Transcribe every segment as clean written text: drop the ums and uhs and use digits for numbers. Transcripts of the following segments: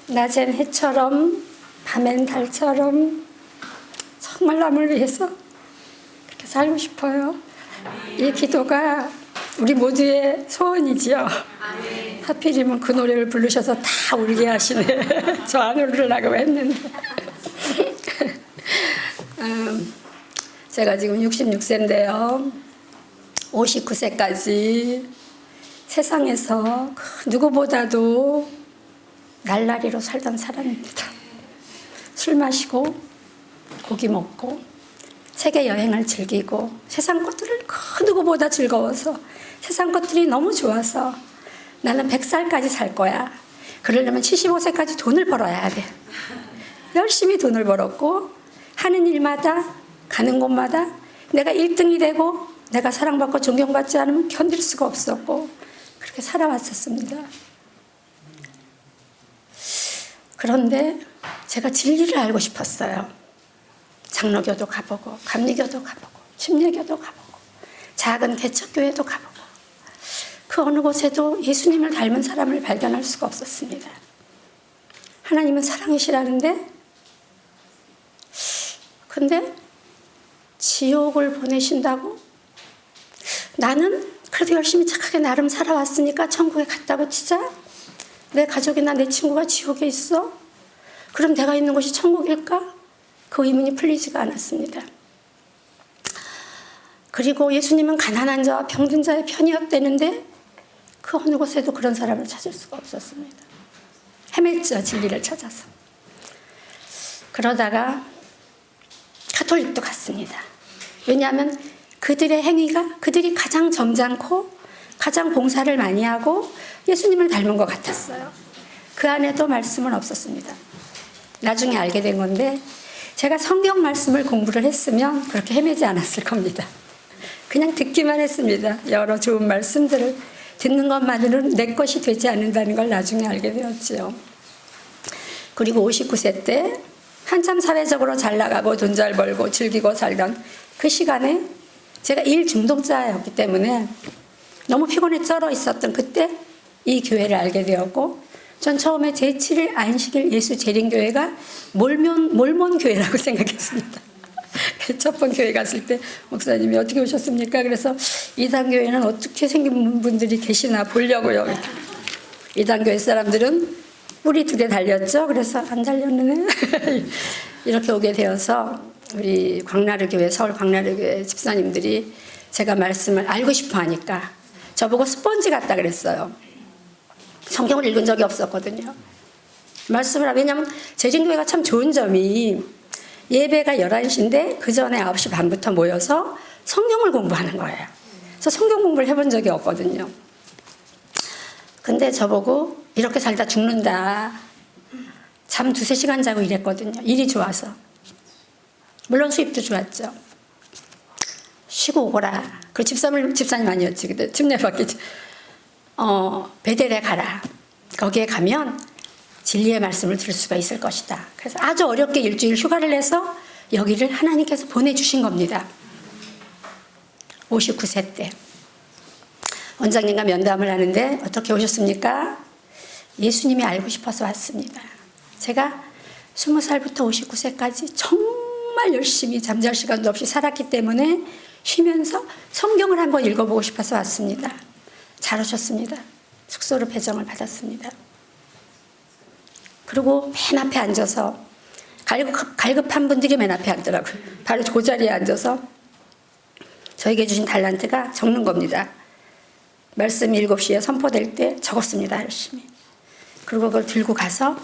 낮엔 해처럼 밤엔 달처럼 정말 남을 위해서 그렇게 살고 싶어요. 이 기도가 우리 모두의 소원이지요. 하필이면 그 노래를 부르셔서 다 울게 하시네. 저 안 울으려고 했는데. 제가 지금 66세인데요. 59세까지 세상에서 누구보다도 날라리로 살던 사람입니다. 술 마시고 고기 먹고 세계 여행을 즐기고 세상 것들을 그 누구보다 즐거워서 세상 것들이 너무 좋아서 나는 100살까지 살 거야. 그러려면 75세까지 돈을 벌어야 돼. 열심히 돈을 벌었고 하는 일마다 가는 곳마다 내가 1등이 되고 내가 사랑받고 존경받지 않으면 견딜 수가 없었고 그렇게 살아왔었습니다. 그런데 제가 진리를 알고 싶었어요. 장로교도 가보고 감리교도 가보고 침례교도 가보고 작은 개척교회도 가보고 그 어느 곳에도 예수님을 닮은 사람을 발견할 수가 없었습니다. 하나님은 사랑이시라는데 근데 지옥을 보내신다고? 나는 그래도 열심히 착하게 나름 살아왔으니까 천국에 갔다고 치자? 내 가족이나 내 친구가 지옥에 있어? 그럼 내가 있는 곳이 천국일까? 그 의문이 풀리지가 않았습니다. 그리고 예수님은 가난한 자와 병든 자의 편이었다는데 그 어느 곳에도 그런 사람을 찾을 수가 없었습니다. 헤맸죠, 진리를 찾아서. 그러다가 가톨릭도 갔습니다. 왜냐하면 그들의 행위가 그들이 가장 점잖고 가장 봉사를 많이 하고 예수님을 닮은 것 같았어요. 그 안에도 말씀은 없었습니다. 나중에 알게 된 건데 제가 성경 말씀을 공부를 했으면 그렇게 헤매지 않았을 겁니다. 그냥 듣기만 했습니다. 여러 좋은 말씀들을 듣는 것만으로는 내 것이 되지 않는다는 걸 나중에 알게 되었지요. 그리고 59세 때 한참 사회적으로 잘 나가고 돈 잘 벌고 즐기고 살던 그 시간에 제가 일 중독자였기 때문에 너무 피곤에 쩔어 있었던 그때 이 교회를 알게 되었고 전 처음에 제7일 안식일 예수 재림교회가 몰몬 교회라고 생각했습니다. 첫 번 교회 갔을 때 목사님이 어떻게 오셨습니까? 그래서 이단교회는 어떻게 생긴 분들이 계시나 보려고요. 이단교회 사람들은 뿌리 2개 달렸죠. 그래서 안 달렸네. 이렇게 오게 되어서 우리 광나루교회 서울 광나루교회 집사님들이 제가 말씀을 알고 싶어 하니까 저보고 스펀지 같다 그랬어요. 성경을 읽은 적이 없었거든요. 말씀을 왜냐하면 재림교회가 참 좋은 점이 예배가 11시인데 그 전에 9시 반부터 모여서 성경을 공부하는 거예요. 그래서 성경 공부를 해본 적이 없거든요. 근데 저보고 이렇게 살다 죽는다. 잠 2-3시간 자고 이랬거든요. 일이 좋아서. 물론 수입도 좋았죠. 쉬고 오거라. 그 집사님 아니었지. 근데 침례받기 베델에 가라. 거기에 가면 진리의 말씀을 들을 수가 있을 것이다. 그래서 아주 어렵게 일주일 휴가를 내서 여기를 하나님께서 보내주신 겁니다. 59세 때. 원장님과 면담을 하는데 어떻게 오셨습니까? 예수님이 알고 싶어서 왔습니다. 제가 20살부터 59세까지 정말 열심히 잠잘 시간도 없이 살았기 때문에 쉬면서 성경을 한번 읽어보고 싶어서 왔습니다. 잘 오셨습니다. 숙소로 배정을 받았습니다. 그리고 맨 앞에 앉아서 갈급한 분들이 맨 앞에 앉더라고요. 바로 그 자리에 앉아서 저에게 주신 달란트가 적는 겁니다. 말씀 7시에 선포될 때 적었습니다. 열심히. 그리고 그걸 들고 가서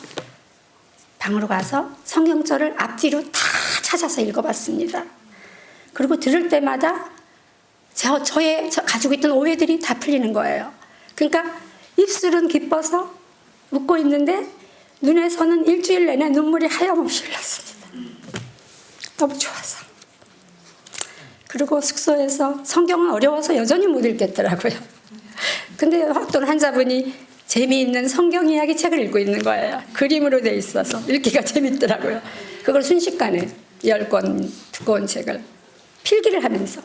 방으로 가서 성경절을 앞뒤로 다 찾아서 읽어봤습니다. 그리고 들을 때마다 저 가지고 있던 오해들이 다 풀리는 거예요. 그러니까 입술은 기뻐서 웃고 있는데 눈에서는 일주일 내내 눈물이 하염없이 흘렀습니다. 너무 좋아서. 그리고 숙소에서 성경은 어려워서 여전히 못 읽겠더라고요. 근데 어떤 환자분이 재미있는 성경 이야기 책을 읽고 있는 거예요. 그림으로 돼 있어서 읽기가 재밌더라고요. 그걸 순식간에 10권 두꺼운 책을 필기를 하면서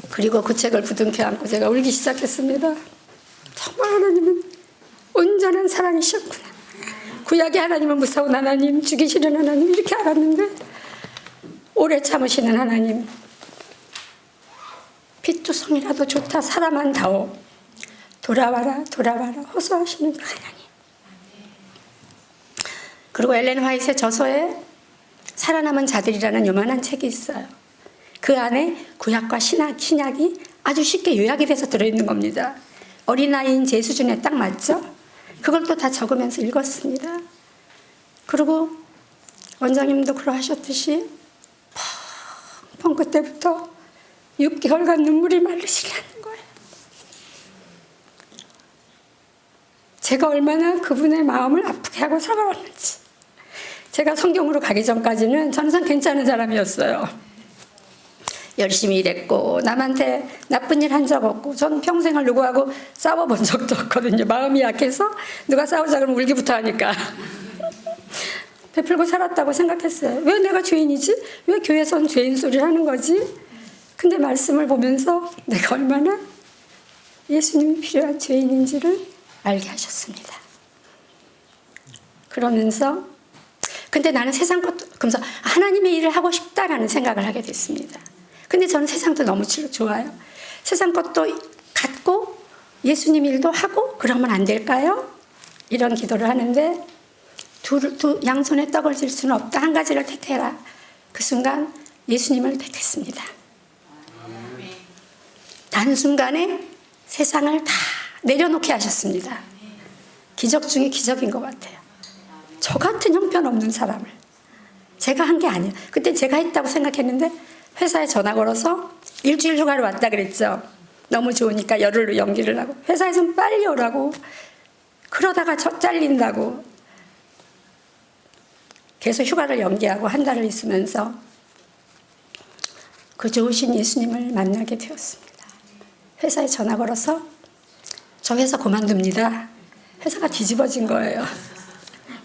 그리고 그 책을 부둥켜 안고 제가 울기 시작했습니다. 정말 하나님은 온전한 사랑이셨구나. 구약의 하나님은 무서운 하나님, 죽이시는 하나님 이렇게 알았는데 오래 참으시는 하나님, 핏두성이라도 좋다 사람한 다오, 돌아와라 돌아와라 호소하시는 그 하나님. 그리고 엘렌 화이트의 저서에 살아남은 자들이라는 요만한 책이 있어요. 그 안에 구약과 신약이 아주 쉽게 요약이 돼서 들어있는 겁니다. 어린아이인 제 수준에 딱 맞죠? 그걸 또 다 적으면서 읽었습니다. 그리고 원장님도 그러하셨듯이 펑 그때부터 6개월간 눈물이 마르시려는 거예요. 제가 얼마나 그분의 마음을 아프게 하고 살아왔는지. 제가 성경으로 가기 전까지는 저는 괜찮은 사람이었어요. 열심히 일했고 남한테 나쁜 일 한 적 없고 저는 평생을 누구하고 싸워본 적도 없거든요. 마음이 약해서 누가 싸우자 그러면 울기부터 하니까 베풀고 살았다고 생각했어요. 왜 내가 죄인이지? 왜 교회에서는 죄인 소리를 하는 거지? 근데 말씀을 보면서 내가 얼마나 예수님이 필요한 죄인인지를 알게 하셨습니다. 그러면서 근데 나는 세상 것도 그러면서 하나님의 일을 하고 싶다라는 생각을 하게 됐습니다. 근데 저는 세상도 너무 좋아요. 세상 것도 갖고 예수님 일도 하고 그러면 안 될까요? 이런 기도를 하는데 양손에 떡을 쥘 수는 없다. 한 가지를 택해라. 그 순간 예수님을 택했습니다. 단순간에 세상을 다 내려놓게 하셨습니다. 기적 중에 기적인 것 같아요. 저 같은 형편없는 사람을 제가 한 게 아니에요. 그때 제가 했다고 생각했는데 회사에 전화 걸어서 일주일 휴가를 왔다 그랬죠. 너무 좋으니까 열흘로 연기를 하고 회사에서는 빨리 오라고 그러다가 잘린다고 계속 휴가를 연기하고 한 달을 있으면서 그 좋으신 예수님을 만나게 되었습니다. 회사에 전화 걸어서 저 회사 그만둡니다. 회사가 뒤집어진 거예요.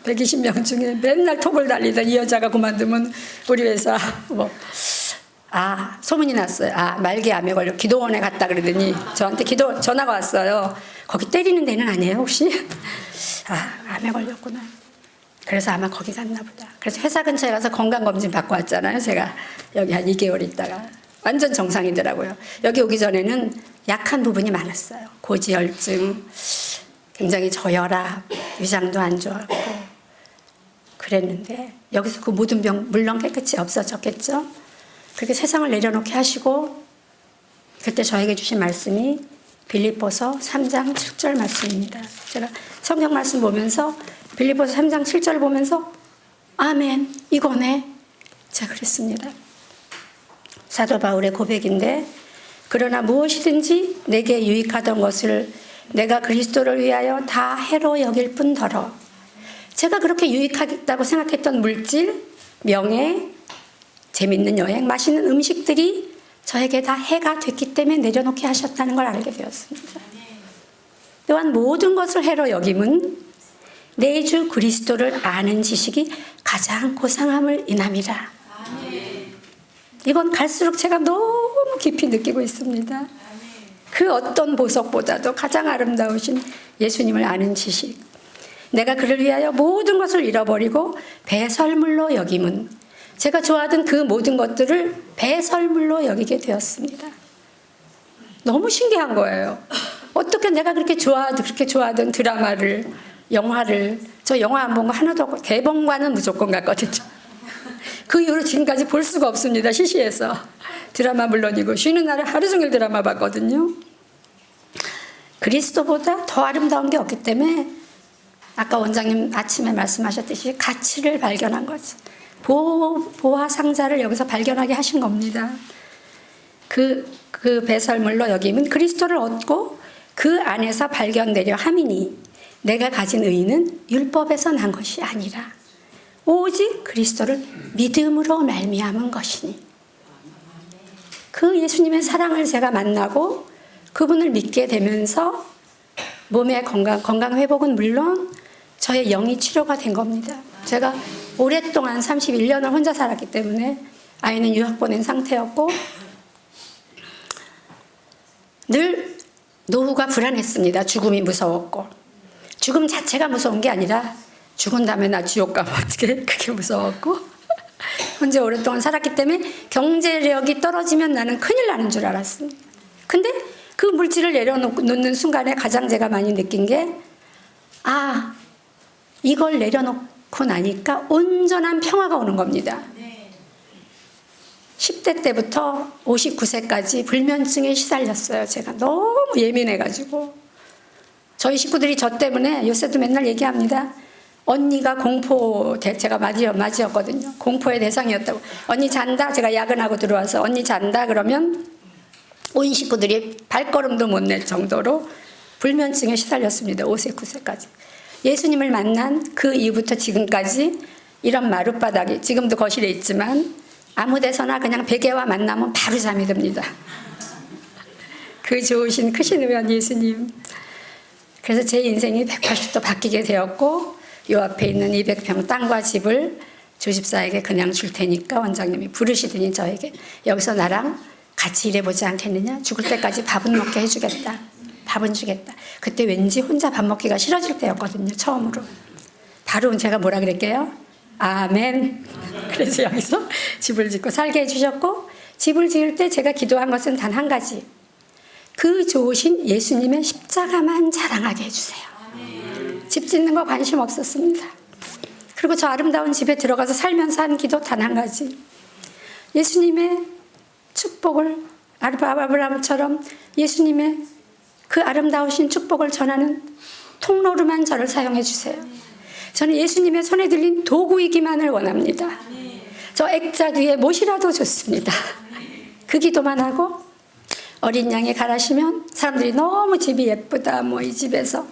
120명 중에 맨날 톱을 달리던 이 여자가 그만두면 우리 회사 소문이 났어요. 말기암에 걸려 기도원에 갔다 그러더니 저한테 전화가 왔어요. 거기 때리는 데는 아니에요 혹시? 암에 걸렸구나. 그래서 아마 거기 갔나 보다. 그래서 회사 근처에 가서 건강검진 받고 왔잖아요. 제가 여기 한 2개월 있다가 완전 정상이더라고요. 여기 오기 전에는 약한 부분이 많았어요. 고지혈증, 굉장히 저혈압, 위장도 안 좋았고 그랬는데 여기서 그 모든 병 물론 깨끗이 없어졌겠죠. 그렇게 세상을 내려놓게 하시고 그때 저에게 주신 말씀이 빌립보서 3장 7절 말씀입니다. 제가 성경 말씀 보면서 빌립보서 3장 7절 보면서 아멘 이거네 제가 그랬습니다. 사도 바울의 고백인데 그러나 무엇이든지 내게 유익하던 것을 내가 그리스도를 위하여 다 해로 여길 뿐더러 제가 그렇게 유익하겠다고 생각했던 물질, 명예, 재밌는 여행, 맛있는 음식들이 저에게 다 해가 됐기 때문에 내려놓게 하셨다는 걸 알게 되었습니다. 또한 모든 것을 해로 여김은 내 주 그리스도를 아는 지식이 가장 고상함을 인함이라. 이건 갈수록 제가 너무 깊이 느끼고 있습니다. 그 어떤 보석보다도 가장 아름다우신 예수님을 아는 지식. 내가 그를 위하여 모든 것을 잃어버리고 배설물로 여김은 제가 좋아하던 그 모든 것들을 배설물로 여기게 되었습니다. 너무 신기한 거예요. 어떻게 내가 그렇게 좋아하던 드라마를, 영화를, 저 영화 안 본 거 하나도 없고 개봉관은 무조건 갔거든요. 그 이후로 지금까지 볼 수가 없습니다. 시시해서. 드라마 물론이고 쉬는 날에 하루 종일 드라마 봤거든요. 그리스도보다 더 아름다운 게 없기 때문에 아까 원장님 아침에 말씀하셨듯이 가치를 발견한 거죠. 보화 상자를 여기서 발견하게 하신 겁니다. 그 배설물로 여김은 그리스도를 얻고 그 안에서 발견되려 함이니 내가 가진 의는 율법에서 난 것이 아니라 오직 그리스도를 믿음으로 말미암은 것이니 그 예수님의 사랑을 제가 만나고 그분을 믿게 되면서 몸의 건강 회복은 물론 저의 영이 치료가 된 겁니다. 제가 오랫동안 31년을 혼자 살았기 때문에 아이는 유학 보낸 상태였고 늘 노후가 불안했습니다. 죽음이 무서웠고 죽음 자체가 무서운 게 아니라 죽은 다음에 나 지옥 가면 어떻게, 그게 무서웠고 혼자 오랫동안 살았기 때문에 경제력이 떨어지면 나는 큰일 나는 줄 알았습니다. 근데 그 물질을 내려놓는 순간에 가장 제가 많이 느낀 게, 아, 이걸 내려놓고 나니까 온전한 평화가 오는 겁니다. 10대 때부터 59세까지 불면증에 시달렸어요. 제가 너무 예민해가지고. 저희 식구들이 저 때문에 요새도 맨날 얘기합니다. 언니가 제가 맞이였거든요. 공포의 대상이었다고. 언니 잔다? 제가 야근하고 들어와서 언니 잔다? 그러면 온 식구들이 발걸음도 못 낼 정도로 불면증에 시달렸습니다. 5세, 9세까지. 예수님을 만난 그 이후부터 지금까지 이런 마룻바닥이, 지금도 거실에 있지만 아무 데서나 그냥 베개와 만나면 바로 잠이 듭니다. 그 좋으신 크신 의원 예수님. 그래서 제 인생이 180도 바뀌게 되었고, 요 앞에 있는 200평 땅과 집을 조집사에게 그냥 줄 테니까 원장님이 부르시더니 저에게 여기서 나랑 같이 일해보지 않겠느냐? 죽을 때까지 밥은 먹게 해주겠다. 밥은 주겠다. 그때 왠지 혼자 밥 먹기가 싫어질 때였거든요. 처음으로. 바로 제가 뭐라 그랬게요? 아멘. 그래서 여기서 집을 짓고 살게 해주셨고, 집을 지을 때 제가 기도한 것은 단 한 가지. 그 좋으신 예수님의 십자가만 자랑하게 해주세요. 집 짓는 거 관심 없었습니다. 그리고 저 아름다운 집에 들어가서 살면서 한 기도 단 한 가지. 예수님의 축복을, 아브라함처럼 예수님의 그 아름다우신 축복을 전하는 통로로만 저를 사용해 주세요. 저는 예수님의 손에 들린 도구이기만을 원합니다. 저 액자 뒤에 못이라도 좋습니다. 그 기도만 하고, 어린 양이 갈아시면 사람들이 너무 집이 예쁘다, 뭐 이 집에서.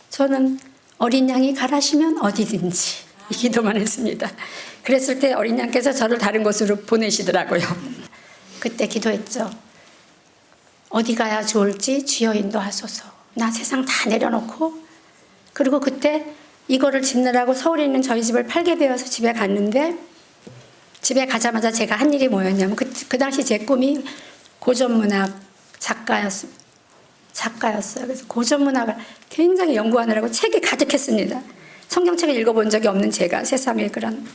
저는 어린 양이 갈아시면 어디든지 이 기도만 했습니다. 그랬을 때 어린 양께서 저를 다른 곳으로 보내시더라고요. 그때 기도했죠. 어디 가야 좋을지 주여 인도하소서. 나 세상 다 내려놓고. 그리고 그때 이거를 짓느라고 서울에 있는 저희 집을 팔게 되어서 집에 갔는데, 집에 가자마자 제가 한 일이 뭐였냐면, 그 당시 제 꿈이 고전문학 작가였어요. 그래서 고전문학을 굉장히 연구하느라고 책이 가득했습니다. 성경책을 읽어본 적이 없는 제가 세상에 그런.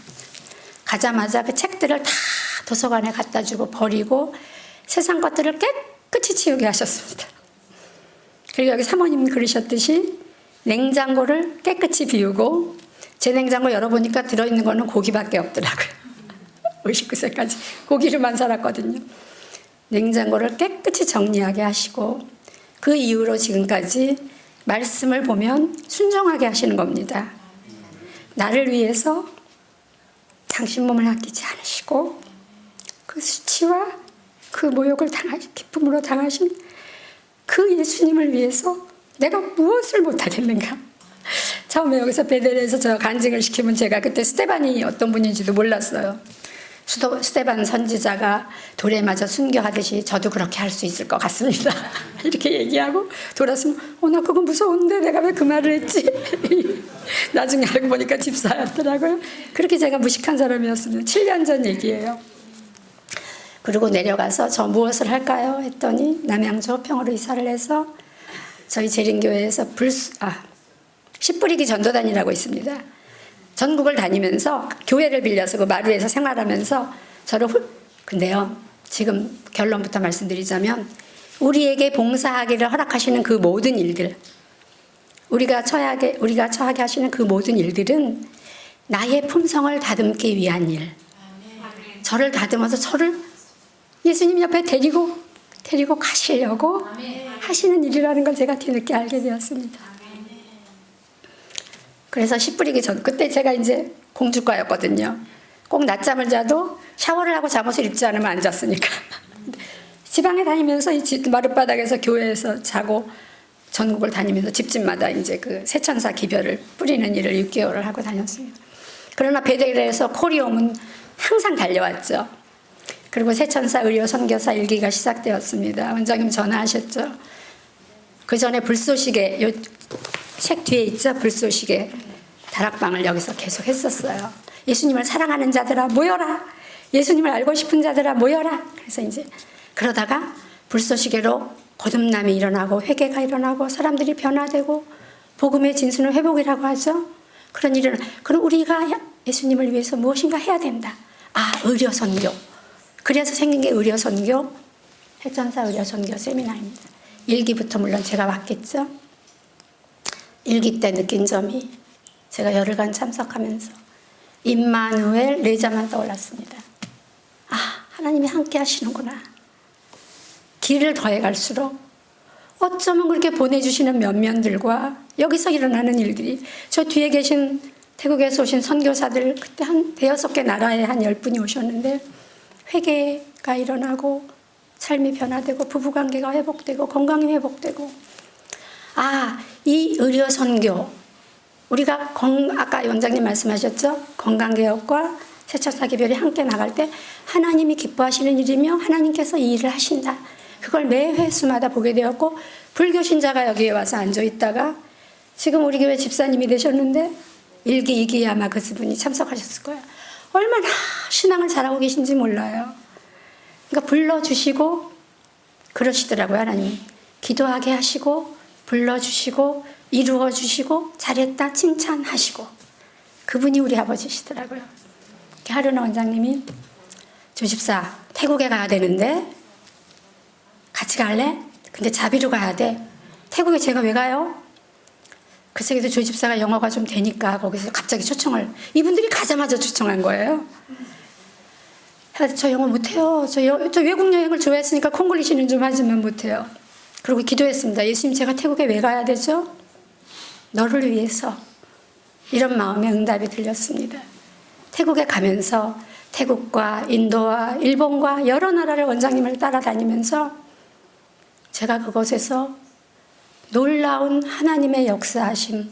가자마자 그 책들을 다 도서관에 갖다 주고 버리고 세상 것들을 깨끗이 치우게 하셨습니다. 그리고 여기 사모님 그러셨듯이 냉장고를 깨끗이 비우고, 제 냉장고 열어보니까 들어있는 거는 고기밖에 없더라고요. 59세까지 고기로만 살았거든요. 냉장고를 깨끗이 정리하게 하시고, 그 이후로 지금까지 말씀을 보면 순종하게 하시는 겁니다. 나를 위해서 당신 몸을 아끼지 않으시고 그 수치와 그 모욕을 기쁨으로 당하신 그 예수님을 위해서 내가 무엇을 못하겠는가. 처음에 여기서 베델에서 저 간증을 시키면 제가 그때 스테반이 어떤 분인지도 몰랐어요. 스테반 선지자가 돌에 맞아 순교하듯이 저도 그렇게 할 수 있을 것 같습니다. 이렇게 얘기하고 돌아서면 나 그거 무서운데 내가 왜 그 말을 했지? 나중에 알고 보니까 집사였더라고요. 그렇게 제가 무식한 사람이었습니다. 7년 전 얘기예요. 그리고 내려가서 저 무엇을 할까요? 했더니 남양주 호평으로 이사를 해서 저희 재림교회에서 씨 뿌리기 전도단이라고 있습니다. 전국을 다니면서 교회를 빌려서 그 마루에서 생활하면서 근데요, 지금 결론부터 말씀드리자면 우리에게 봉사하기를 허락하시는 그 모든 일들, 우리가 처하게 하시는 그 모든 일들은 나의 품성을 다듬기 위한 일. 저를 다듬어서 저를 예수님 옆에 데리고 가시려고 하시는 일이라는 걸 제가 뒤늦게 알게 되었습니다. 그래서 씨 뿌리기 전, 그때 제가 이제 공주과였거든요. 꼭 낮잠을 자도 샤워를 하고 잠옷을 입지 않으면 안 잤으니까. 지방에 다니면서 이 마룻바닥에서 교회에서 자고 전국을 다니면서 집집마다 이제 그 새천사 기별을 뿌리는 일을 6개월을 하고 다녔습니다. 그러나 베델에서 콜이 오면 항상 달려왔죠. 그리고 새천사 의료 선교사 일기가 시작되었습니다. 원장님 전화하셨죠. 그 전에 불쏘시개, 요 책 뒤에 있죠. 불쏘시개 다락방을 여기서 계속 했었어요. 예수님을 사랑하는 자들아 모여라. 예수님을 알고 싶은 자들아 모여라. 그래서 이제 그러다가 불쏘시개로 거듭남이 일어나고 회개가 일어나고 사람들이 변화되고 복음의 진수는 회복이라고 하죠. 그런 일은, 그럼 우리가 예수님을 위해서 무엇인가 해야 된다. 의료선교. 그래서 생긴 게 의료선교, 해전사 의료선교 세미나입니다. 1기부터 물론 제가 왔겠죠. 1기 때 느낀 점이, 제가 열흘간 참석하면서 임마누엘 4자만 떠올랐습니다. 하나님이 함께 하시는구나. 길을 더해갈수록 어쩌면 그렇게 보내주시는 면면들과 여기서 일어나는 일들이, 저 뒤에 계신 태국에서 오신 선교사들, 그때 한 5개 나라에 한 10분이 오셨는데 회개가 일어나고 삶이 변화되고 부부관계가 회복되고 건강이 회복되고, 이 의료선교, 우리가 아까 원장님 말씀하셨죠? 건강개혁과 세차사기별이 함께 나갈 때 하나님이 기뻐하시는 일이며 하나님께서 이 일을 하신다. 그걸 매 회수마다 보게 되었고, 불교 신자가 여기에 와서 앉아있다가 지금 우리 교회 집사님이 되셨는데 1기, 2기에 아마 그분이 참석하셨을 거예요. 얼마나 신앙을 잘하고 계신지 몰라요. 그러니까 불러주시고 그러시더라고요. 하나님 기도하게 하시고 불러주시고 이루어주시고 잘했다 칭찬하시고, 그분이 우리 아버지시더라고요. 하루는 원장님이 조집사 태국에 가야 되는데 같이 갈래? 근데 자비로 가야 돼. 태국에 제가 왜 가요? 글쎄, 그래도 조집사가 영어가 좀 되니까 거기서 갑자기 초청을, 이분들이 가자마자 초청한 거예요. 저 영어 못해요. 저 외국 여행을 좋아했으니까 콩글리시는 좀 하지만 못해요. 그리고 기도했습니다. 예수님, 제가 태국에 왜 가야 되죠? 너를 위해서. 이런 마음의 응답이 들렸습니다. 태국에 가면서 태국과 인도와 일본과 여러 나라를 원장님을 따라다니면서 제가 그곳에서 놀라운 하나님의 역사하심,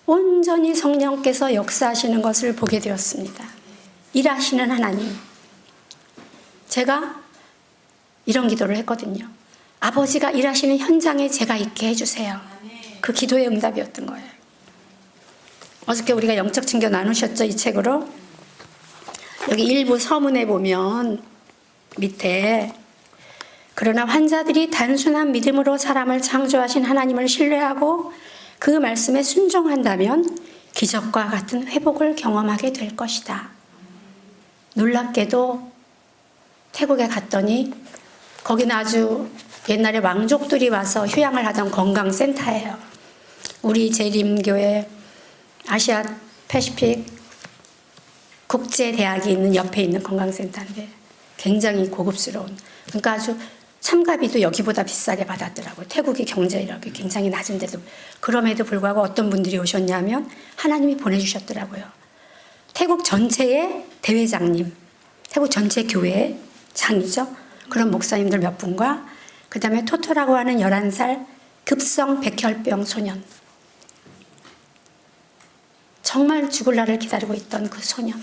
온전히 성령께서 역사하시는 것을 보게 되었습니다. 일하시는 하나님. 제가 이런 기도를 했거든요. 아버지가 일하시는 현장에 제가 있게 해주세요. 그 기도의 응답이었던 거예요. 어저께 우리가 영적 친교 나누셨죠? 이 책으로. 여기 일부 서문에 보면 밑에, 그러나 환자들이 단순한 믿음으로 사람을 창조하신 하나님을 신뢰하고 그 말씀에 순종한다면 기적과 같은 회복을 경험하게 될 것이다. 놀랍게도 태국에 갔더니 거기는 아주 옛날에 왕족들이 와서 휴양을 하던 건강센터예요. 우리 재림교회 아시아 패시픽 국제대학이 있는 옆에 있는 건강센터인데 굉장히 고급스러운, 그러니까 아주 참가비도 여기보다 비싸게 받았더라고요. 태국이 경제력이 굉장히 낮은데도. 그럼에도 불구하고 어떤 분들이 오셨냐면 하나님이 보내주셨더라고요. 태국 전체의 대회장님, 태국 전체 교회의 장이죠. 그런 목사님들 몇 분과 그 다음에 토토라고 하는 11살 급성 백혈병 소년, 정말 죽을 날을 기다리고 있던 그 소년,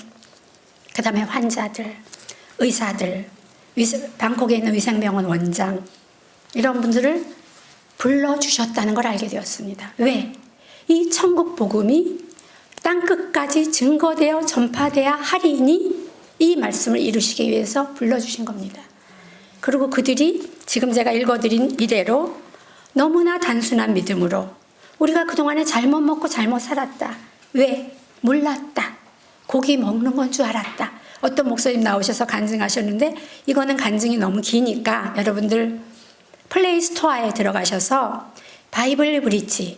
그 다음에 환자들, 의사들, 방콕에 있는 위생병원 원장, 이런 분들을 불러주셨다는 걸 알게 되었습니다. 왜? 이 천국 복음이 땅끝까지 증거되어 전파되어야 하리니 이 말씀을 이루시기 위해서 불러주신 겁니다. 그리고 그들이 지금 제가 읽어드린 이래로 너무나 단순한 믿음으로, 우리가 그동안에 잘못 먹고 잘못 살았다. 왜? 몰랐다. 고기 먹는 건 줄 알았다. 어떤 목사님 나오셔서 간증하셨는데, 이거는 간증이 너무 기니까 여러분들 플레이 스토어에 들어가셔서 바이블 브릿지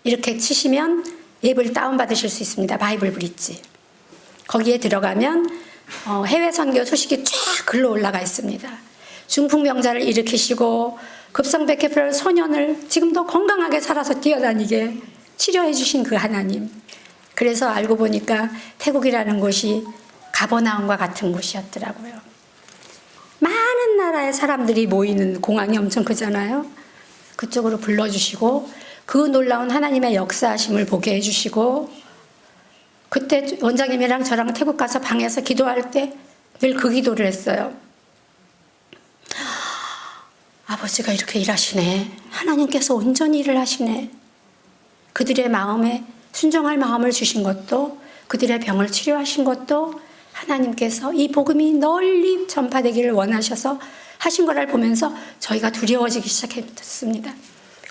이렇게 치시면 앱을 다운받으실 수 있습니다. 바이블 브릿지. 거기에 들어가면 해외 선교 소식이 쫙 글로 올라가 있습니다. 중풍병자를 일으키시고 급성백혈병 소년을 지금도 건강하게 살아서 뛰어다니게 치료해 주신 그 하나님. 그래서 알고 보니까 태국이라는 곳이 가버나움과 같은 곳이었더라고요. 많은 나라의 사람들이 모이는, 공항이 엄청 크잖아요. 그쪽으로 불러주시고 그 놀라운 하나님의 역사하심을 보게 해주시고, 그때 원장님이랑 저랑 태국 가서 방에서 기도할 때 늘 그 기도를 했어요. 아버지가 이렇게 일하시네. 하나님께서 온전히 일을 하시네. 그들의 마음에 순종할 마음을 주신 것도, 그들의 병을 치료하신 것도 하나님께서 이 복음이 널리 전파되기를 원하셔서 하신 거를 보면서 저희가 두려워지기 시작했습니다.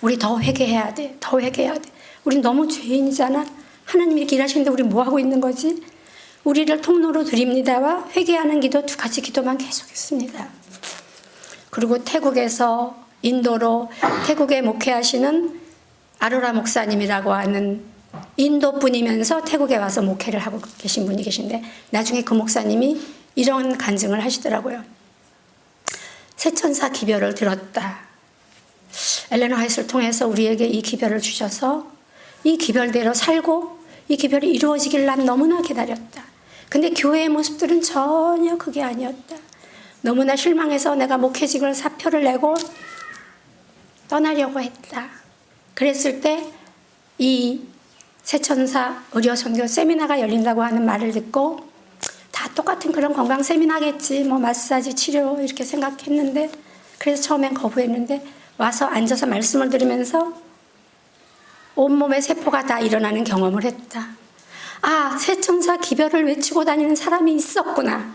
우리 더 회개해야 돼. 더 회개해야 돼. 우린 너무 죄인이잖아. 하나님이 이렇게 일하시는데 우리 뭐 하고 있는 거지? 우리를 통로로 드립니다와 회개하는 기도, 두 가지 기도만 계속했습니다. 그리고 태국에서 인도로 태국에 목회하시는 아로라 목사님이라고 하는 인도 분이면서 태국에 와서 목회를 하고 계신 분이 계신데, 나중에 그 목사님이 이런 간증을 하시더라고요. 새천사 기별을 들었다. 엘렌 화이트를 통해서 우리에게 이 기별을 주셔서 이 기별대로 살고 이 기별이 이루어지길 난 너무나 기다렸다. 근데 교회의 모습들은 전혀 그게 아니었다. 너무나 실망해서 내가 목회직을 사표를 내고 떠나려고 했다. 그랬을 때 이 새천사 의료 선교 세미나가 열린다고 하는 말을 듣고 다 똑같은 그런 건강 세미나겠지, 뭐 마사지 치료 이렇게 생각했는데, 그래서 처음엔 거부했는데 와서 앉아서 말씀을 들으면서 온몸의 세포가 다 일어나는 경험을 했다. 아, 새천사 기별을 외치고 다니는 사람이 있었구나.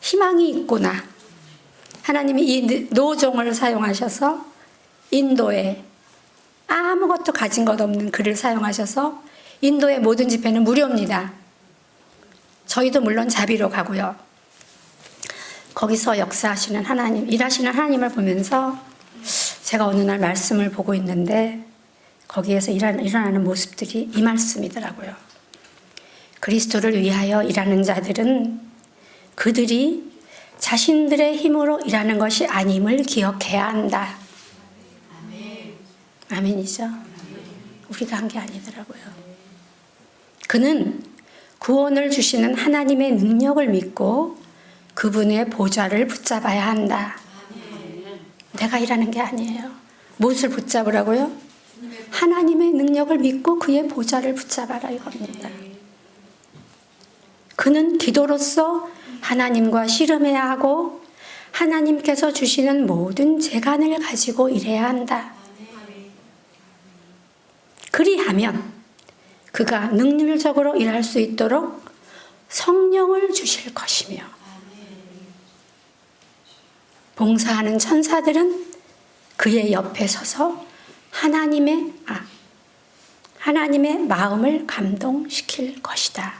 희망이 있구나. 하나님이 이 노종을 사용하셔서 인도에 아무것도 가진 것 없는 그를 사용하셔서 인도의 모든 집회는 무료입니다. 저희도 물론 자비로 가고요. 거기서 역사하시는 하나님, 일하시는 하나님을 보면서 제가 어느 날 말씀을 보고 있는데 거기에서 일어나는 모습들이 이 말씀이더라고요. 그리스도를 위하여 일하는 자들은 그들이 자신들의 힘으로 일하는 것이 아님을 기억해야 한다. 아멘이죠? 우리가 한 게 아니더라고요. 그는 구원을 주시는 하나님의 능력을 믿고 그분의 보좌를 붙잡아야 한다. 내가 일하는 게 아니에요. 무엇을 붙잡으라고요? 하나님의 능력을 믿고 그의 보좌를 붙잡아라 이겁니다. 그는 기도로서 하나님과 씨름해야 하고 하나님께서 주시는 모든 재간을 가지고 일해야 한다. 그리하면 그가 능률적으로 일할 수 있도록 성령을 주실 것이며, 봉사하는 천사들은 그의 옆에 서서 하나님의 마음을 감동시킬 것이다.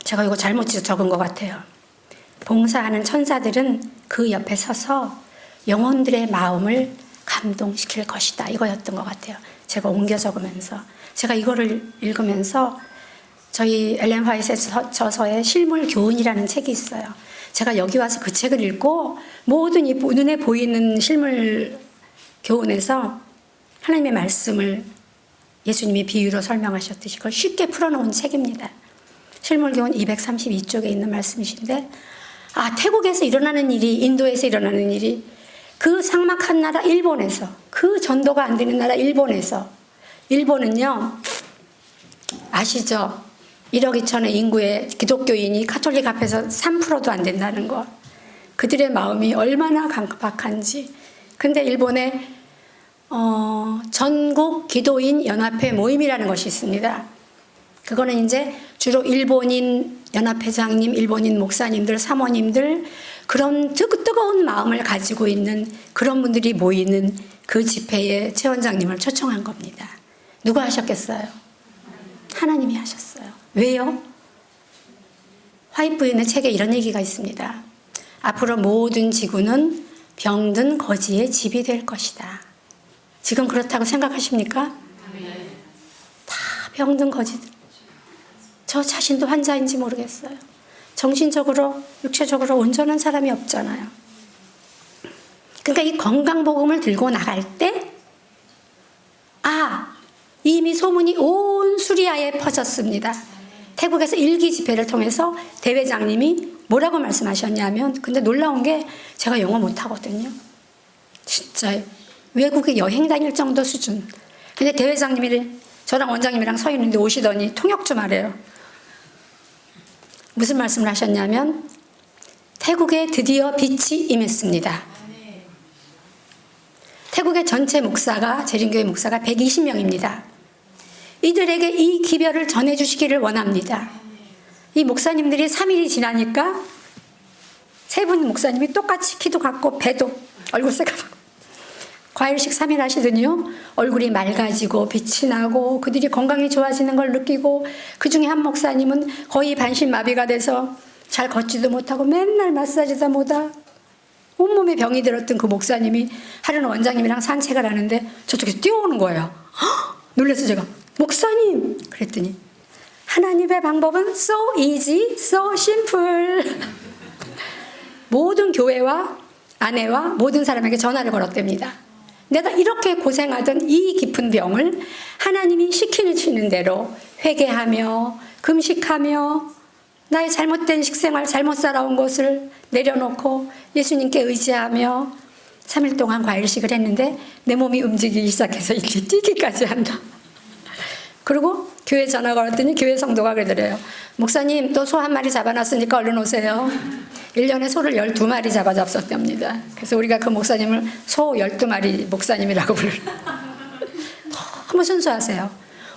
제가 이거 잘못 적은 것 같아요. 봉사하는 천사들은 그 옆에 서서 영혼들의 마음을 감동시킬 것이다. 이거였던 것 같아요. 제가 옮겨 적으면서. 제가 이거를 읽으면서 저희 엘렌 화이트의 저서에 실물 교훈이라는 책이 있어요. 제가 여기 와서 그 책을 읽고 모든 이 눈에 보이는 실물 교훈에서 하나님의 말씀을 예수님이 비유로 설명하셨듯이 그걸 쉽게 풀어놓은 책입니다. 실물 교훈 232쪽에 있는 말씀이신데, 태국에서 일어나는 일이, 인도에서 일어나는 일이, 그 삭막한 나라 일본에서, 그 전도가 안 되는 나라 일본에서, 일본은요 아시죠? 1억 2천의 인구의 기독교인이 가톨릭 앞에서 3%도 안 된다는 거. 그들의 마음이 얼마나 강박한지. 근데 일본에 전국 기도인 연합회 모임이라는 것이 있습니다. 그거는 이제 주로 일본인 연합회장님, 일본인 목사님들, 사모님들, 그런 뜨거운 마음을 가지고 있는 그런 분들이 모이는 그 집회에 최 원장님을 초청한 겁니다. 누가 하셨겠어요? 하나님이 하셨어요. 왜요? 화이트 부인의 책에 이런 얘기가 있습니다. 앞으로 모든 지구는 병든 거지의 집이 될 것이다. 지금 그렇다고 생각하십니까? 다 병든 거지들. 저 자신도 환자인지 모르겠어요. 정신적으로, 육체적으로 온전한 사람이 없잖아요. 그러니까 이 건강복음을 들고 나갈 때, 이미 소문이 온 수리아에 퍼졌습니다. 태국에서 일기 집회를 통해서 대회장님이 뭐라고 말씀하셨냐면, 근데 놀라운 게 제가 영어 못하거든요. 진짜 외국에 여행 다닐 정도 수준. 근데 대회장님이 저랑 원장님이랑 서 있는데 오시더니 통역 좀 하래요. 무슨 말씀을 하셨냐면, 태국에 드디어 빛이 임했습니다. 태국의 전체 목사가, 재림교회 목사가 120명입니다. 이들에게 이 기별을 전해주시기를 원합니다. 이 목사님들이 3일이 지나니까 세 분 목사님이 똑같이 키도 같고 배도 얼굴 새까맣고 과일식 3일 하시더니요. 얼굴이 맑아지고 빛이 나고 그들이 건강이 좋아지는 걸 느끼고 그중에 한 목사님은 거의 반신마비가 돼서 잘 걷지도 못하고 맨날 마사지다 뭐다 온몸에 병이 들었던 그 목사님이 하루는 원장님이랑 산책을 하는데 저쪽에서 뛰어오는 거예요. 헉! 놀라서 제가 목사님 그랬더니 하나님의 방법은 so easy, so simple. 모든 교회와 아내와 모든 사람에게 전화를 걸었답니다. 내가 이렇게 고생하던 이 깊은 병을 하나님이 시키는 대로 회개하며 금식하며 나의 잘못된 식생활 잘못 살아온 것을 내려놓고 예수님께 의지하며 3일 동안 과일식을 했는데 내 몸이 움직이기 시작해서 이제 뛰기까지 한다. 그리고 교회 전화 걸었더니 교회 성도가 그러더래요. 목사님 또 소 한 마리 잡아놨으니까 얼른 오세요. 1년에 소를 12마리 잡아 잡섰답니다. 그래서 우리가 그 목사님을 소 12마리 목사님이라고 불러요. 너무 순수하세요.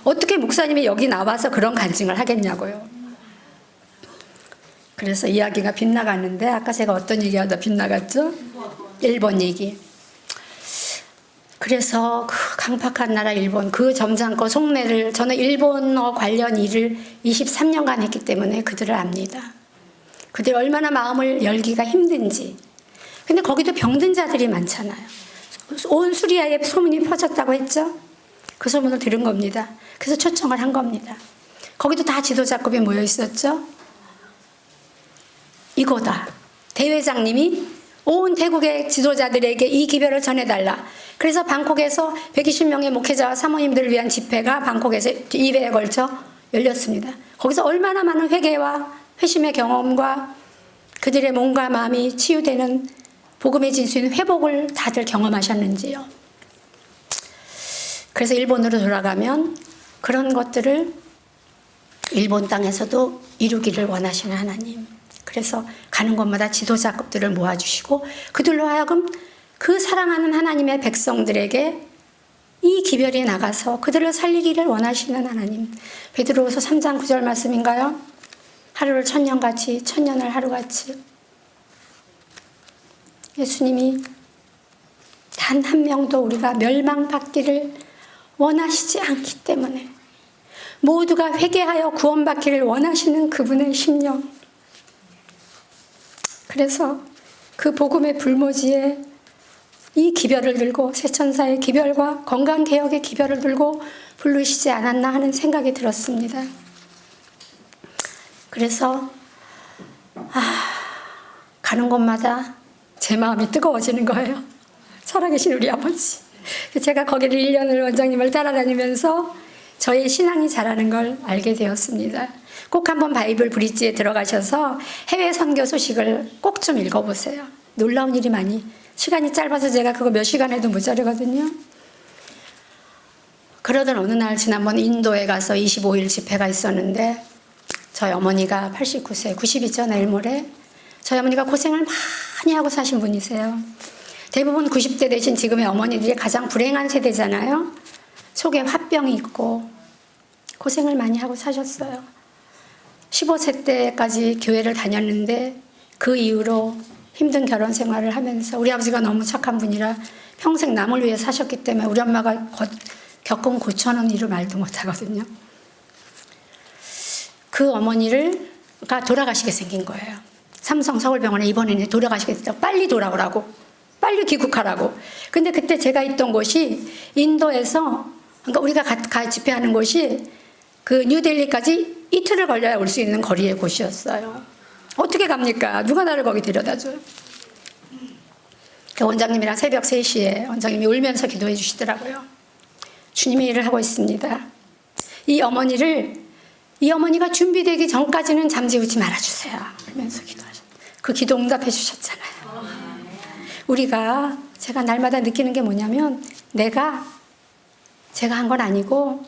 어떻게 목사님이 여기 나와서 그런 간증을 하겠냐고요. 그래서 이야기가 빗나갔는데 아까 제가 어떤 얘기하다 빗나갔죠? 일본 얘기. 그래서 그 강팍한 나라 일본 그 점잖고 속내를 저는 일본어 관련 일을 23년간 했기 때문에 그들을 압니다. 그들이 얼마나 마음을 열기가 힘든지. 근데 거기도 병든 자들이 많잖아요. 온 수리아에 소문이 퍼졌다고 했죠? 그 소문을 들은 겁니다. 그래서 초청을 한 겁니다. 거기도 다 지도자급이 모여 있었죠? 이거다. 대회장님이 온 태국의 지도자들에게 이 기별을 전해달라. 그래서 방콕에서 120명의 목회자와 사모님들을 위한 집회가 방콕에서 2회에 걸쳐 열렸습니다. 거기서 얼마나 많은 회개와 회심의 경험과 그들의 몸과 마음이 치유되는 복음의 진수인 회복을 다들 경험하셨는지요. 그래서 일본으로 돌아가면 그런 것들을 일본 땅에서도 이루기를 원하시는 하나님. 그래서 가는 곳마다 지도자급들을 모아주시고 그들로 하여금 그 사랑하는 하나님의 백성들에게 이 기별이 나가서 그들을 살리기를 원하시는 하나님. 베드로후서 3장 9절 말씀인가요? 하루를 천년같이 천년을 하루같이. 예수님이 단 한 명도 우리가 멸망받기를 원하시지 않기 때문에 모두가 회개하여 구원받기를 원하시는 그분의 심령. 그래서 그 복음의 불모지에 이 기별을 들고 새천사의 기별과 건강개혁의 기별을 들고 부르시지 않았나 하는 생각이 들었습니다. 그래서 가는 곳마다 제 마음이 뜨거워지는 거예요. 살아계신 우리 아버지. 제가 거기를 1년을 원장님을 따라다니면서 저의 신앙이 자라는 걸 알게 되었습니다. 꼭 한번 바이블 브릿지에 들어가셔서 해외 선교 소식을 꼭 좀 읽어보세요. 놀라운 일이 많이. 시간이 짧아서 제가 그거 몇 시간 해도 모자르거든요. 그러던 어느 날 지난번 인도에 가서 25일 집회가 있었는데 저희 어머니가 89세, 90이죠, 내일 모레. 저희 어머니가 고생을 많이 하고 사신 분이세요. 대부분 90대 되신 지금의 어머니들이 가장 불행한 세대잖아요. 속에 화병이 있고 고생을 많이 하고 사셨어요. 15세 때까지 교회를 다녔는데 그 이후로 힘든 결혼 생활을 하면서 우리 아버지가 너무 착한 분이라 평생 남을 위해 사셨기 때문에 우리 엄마가 겪은 고쳐놓은 일을 말도 못하거든요. 그 어머니가 돌아가시게 생긴 거예요. 삼성 서울병원에 입원했는데 돌아가시게 됐다고. 빨리 돌아오라고. 빨리 귀국하라고. 근데 그때 제가 있던 곳이 인도에서, 그러니까 우리가 집회하는 곳이 그 뉴델리까지 이틀을 걸려야 올 수 있는 거리의 곳이었어요. 어떻게 갑니까? 누가 나를 거기 데려다줘요? 그 원장님이랑 새벽 3시에 원장님이 울면서 기도해 주시더라고요. 주님이 일을 하고 있습니다. 이 어머니가 준비되기 전까지는 잠재우지 말아주세요. 그러면서 기도하셨어요. 그 기도 응답해 주셨잖아요. 제가 날마다 느끼는 게 뭐냐면 제가 한 건 아니고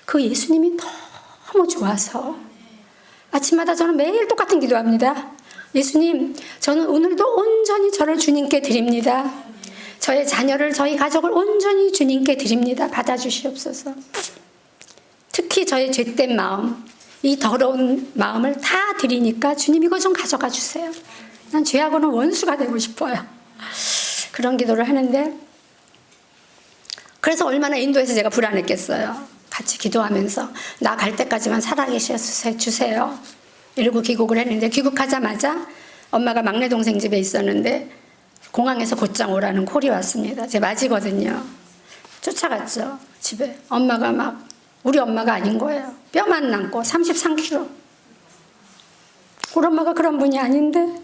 그 예수님이 너무 좋아서 아침마다 저는 매일 똑같은 기도합니다. 예수님, 저는 오늘도 온전히 저를 주님께 드립니다. 저의 자녀를, 저희 가족을 온전히 주님께 드립니다. 받아주시옵소서. 특히 저의 죄된 마음, 이 더러운 마음을 다 드리니까 주님 이거 좀 가져가 주세요. 난 죄하고는 원수가 되고 싶어요. 그런 기도를 하는데 그래서 얼마나 인도에서 제가 불안했겠어요. 같이 기도하면서 나 갈 때까지만 살아계셔 주세요. 이러고 귀국을 했는데, 귀국하자마자 엄마가 막내 동생 집에 있었는데 공항에서 곧장 오라는 콜이 왔습니다. 제 맞이거든요. 쫓아갔죠, 집에. 엄마가 막 우리 엄마가 아닌 거예요. 뼈만 남고 33kg. 우리 엄마가 그런 분이 아닌데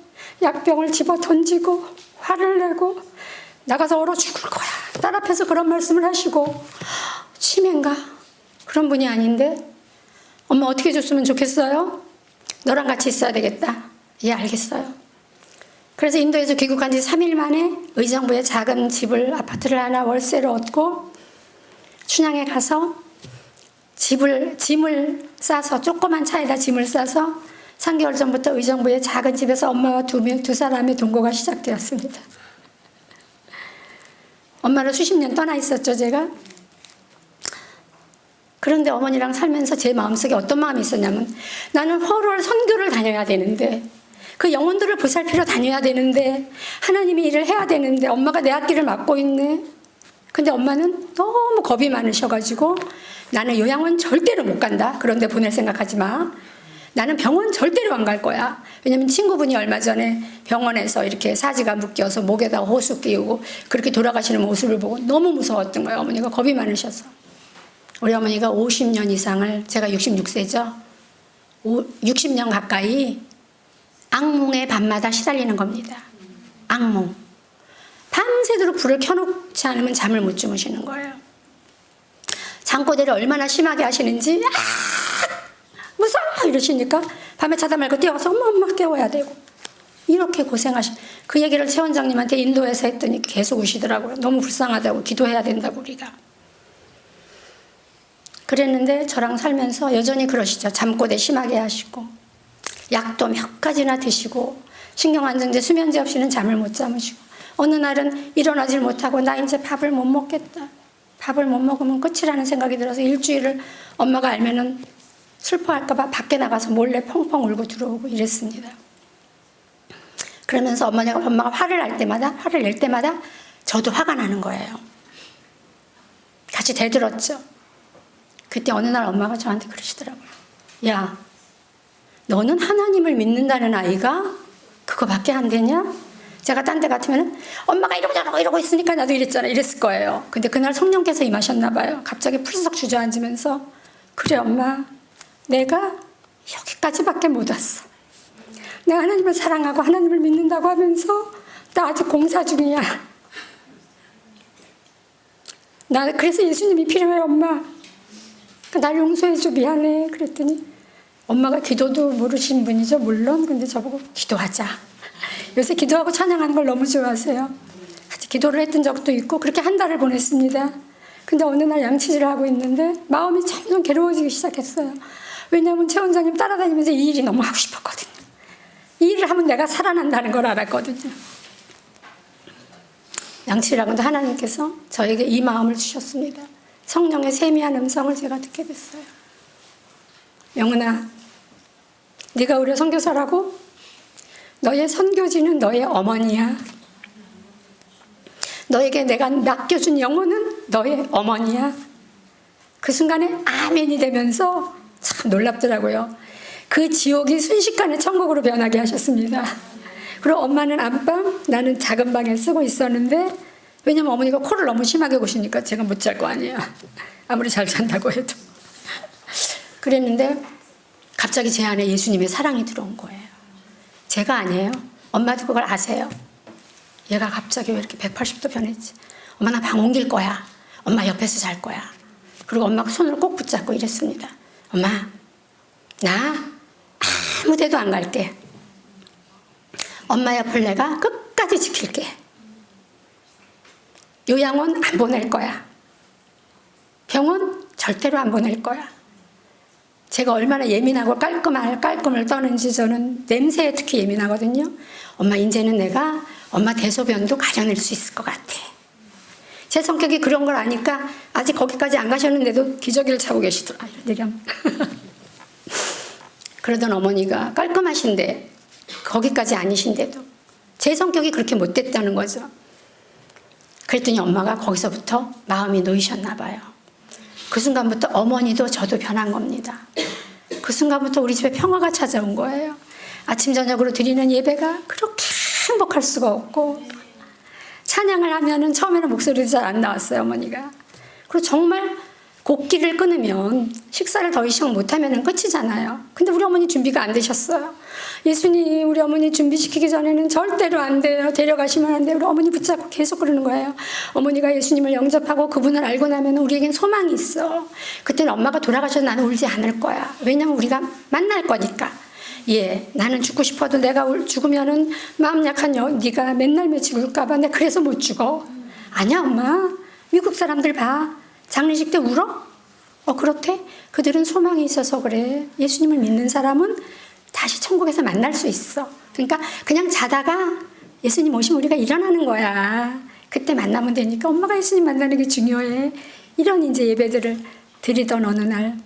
약병을 집어 던지고 화를 내고 나가서 얼어 죽을 거야. 딸 앞에서 그런 말씀을 하시고, 치매인가? 그런 분이 아닌데 엄마 어떻게 해줬으면 좋겠어요? 너랑 같이 있어야 되겠다. 예, 알겠어요. 그래서 인도에서 귀국한 지 3일 만에 의정부에 작은 집을, 아파트를 하나 월세로 얻고 춘향에 가서 짐을 싸서, 조그만 차에다 짐을 싸서 3개월 전부터 의정부의 작은 집에서 엄마와 두 사람의 동거가 시작되었습니다. 엄마를 수십 년 떠나 있었죠, 제가. 그런데 어머니랑 살면서 제 마음속에 어떤 마음이 있었냐면, 나는 화로를 선교를 다녀야 되는데, 그 영혼들을 보살피러 다녀야 되는데, 하나님이 일을 해야 되는데 엄마가 내 앞길을 막고 있네. 근데 엄마는 너무 겁이 많으셔가지고, 나는 요양원 절대로 못 간다. 그런데 보낼 생각하지 마. 나는 병원 절대로 안 갈 거야. 왜냐면 친구분이 얼마 전에 병원에서 이렇게 사지가 묶여서 목에다 호수 끼우고 그렇게 돌아가시는 모습을 보고 너무 무서웠던 거예요. 어머니가 겁이 많으셔서. 우리 어머니가 50년 이상을, 제가 66세죠. 60년 가까이 악몽에 밤마다 시달리는 겁니다. 악몽. 밤새도록 불을 켜놓지 않으면 잠을 못 주무시는 거예요. 잠꼬대를 얼마나 심하게 하시는지, 무서워! 이러시니까 밤에 자다 말고 뛰어가서 엄마 깨워야 되고, 이렇게 그 얘기를 최 원장님한테 인도에서 했더니 계속 우시더라고요. 너무 불쌍하다고, 기도해야 된다고 우리가. 그랬는데 저랑 살면서 여전히 그러시죠. 잠꼬대 심하게 하시고 약도 몇 가지나 드시고 신경안정제, 수면제 없이는 잠을 못 잠으시고, 어느 날은 일어나질 못하고 나 이제 밥을 못 먹겠다. 밥을 못 먹으면 끝이라는 생각이 들어서 일주일을 엄마가 알면은 슬퍼할까 봐 밖에 나가서 몰래 펑펑 울고 들어오고 이랬습니다. 그러면서 엄마가 화를 낼 때마다 저도 화가 나는 거예요. 같이 대들었죠. 그때 어느 날 엄마가 저한테 그러시더라고요. 야, 너는 하나님을 믿는다는 아이가 그거밖에 안 되냐? 제가 딴 데 같으면 엄마가 이러고 있으니까 나도 이랬을 거예요. 근데 그날 성령께서 임하셨나 봐요. 갑자기 풀썩 주저앉으면서, 그래 엄마, 내가 여기까지밖에 못 왔어. 내가 하나님을 사랑하고 하나님을 믿는다고 하면서 나 아직 공사 중이야. 나 그래서 예수님이 필요해 엄마. 날 용서해줘, 미안해. 그랬더니 엄마가 기도도 모르신 분이죠, 물론. 근데 저보고 기도하자. 요새 기도하고 찬양하는 걸 너무 좋아하세요. 같이 기도를 했던 적도 있고 그렇게 한 달을 보냈습니다. 근데 어느 날 양치질을 하고 있는데 마음이 점점 괴로워지기 시작했어요. 왜냐하면 최 원장님 따라다니면서 이 일이 너무 하고 싶었거든요. 이 일을 하면 내가 살아난다는 걸 알았거든요. 양치질하고도 하나님께서 저에게 이 마음을 주셨습니다. 성령의 세미한 음성을 제가 듣게 됐어요. 영은아, 네가 의료 선교사라고? 너의 선교지는 너의 어머니야. 너에게 내가 맡겨준 영혼은 너의 어머니야. 그 순간에 아멘이 되면서 참 놀랍더라고요. 그 지옥이 순식간에 천국으로 변하게 하셨습니다. 그리고 엄마는 안방, 나는 작은 방에 쓰고 있었는데, 왜냐면 어머니가 코를 너무 심하게 고시니까 제가 못 잘 거 아니에요. 아무리 잘 잔다고 해도. 그랬는데 갑자기 제 안에 예수님의 사랑이 들어온 거예요. 제가 아니에요. 엄마도 그걸 아세요. 얘가 갑자기 왜 이렇게 180도 변했지? 엄마 나 방 옮길 거야. 엄마 옆에서 잘 거야. 그리고 엄마가 손을 꼭 붙잡고 이랬습니다. 엄마, 나 아무 데도 안 갈게. 엄마 옆을 내가 끝까지 지킬게. 요양원 안 보낼 거야. 병원 절대로 안 보낼 거야. 제가 얼마나 예민하고 깔끔을 떠는지 저는 냄새에 특히 예민하거든요. 엄마 이제는 내가 엄마 대소변도 가려낼 수 있을 것 같아. 제 성격이 그런 걸 아니까 아직 거기까지 안 가셨는데도 기저귀를 차고 계시더라. 이런 얘기하면. 그러던 어머니가 깔끔하신데 거기까지 아니신데도 제 성격이 그렇게 못됐다는 거죠. 그랬더니 엄마가 거기서부터 마음이 놓이셨나 봐요. 그 순간부터 어머니도 저도 변한 겁니다. 그 순간부터 우리 집에 평화가 찾아온 거예요. 아침 저녁으로 드리는 예배가 그렇게 행복할 수가 없고, 찬양을 하면은 처음에는 목소리도 잘 안 나왔어요, 어머니가. 그리고 정말 곡기를 끊으면 식사를 더 이상 못하면 끝이잖아요. 근데 우리 어머니 준비가 안 되셨어요. 예수님, 우리 어머니 준비시키기 전에는 절대로 안 돼요. 데려가시면 안 돼요. 우리 어머니 붙잡고 계속 그러는 거예요. 어머니가 예수님을 영접하고 그분을 알고 나면 우리에겐 소망이 있어. 그때는 엄마가 돌아가셔도 나는 울지 않을 거야. 왜냐면 우리가 만날 거니까. 예, 나는 죽고 싶어도 내가 죽으면은 마음 약한 네가 맨날 며칠 울까 봐. 내가 그래서 못 죽어. 아니야, 엄마. 미국 사람들 봐. 장례식 때 울어? 그렇대? 그들은 소망이 있어서 그래. 예수님을 믿는 사람은 다시 천국에서 만날 수 있어. 그러니까 그냥 자다가 예수님 오시면 우리가 일어나는 거야. 그때 만나면 되니까 엄마가 예수님 만나는 게 중요해. 이런 이제 예배들을 드리던 어느 날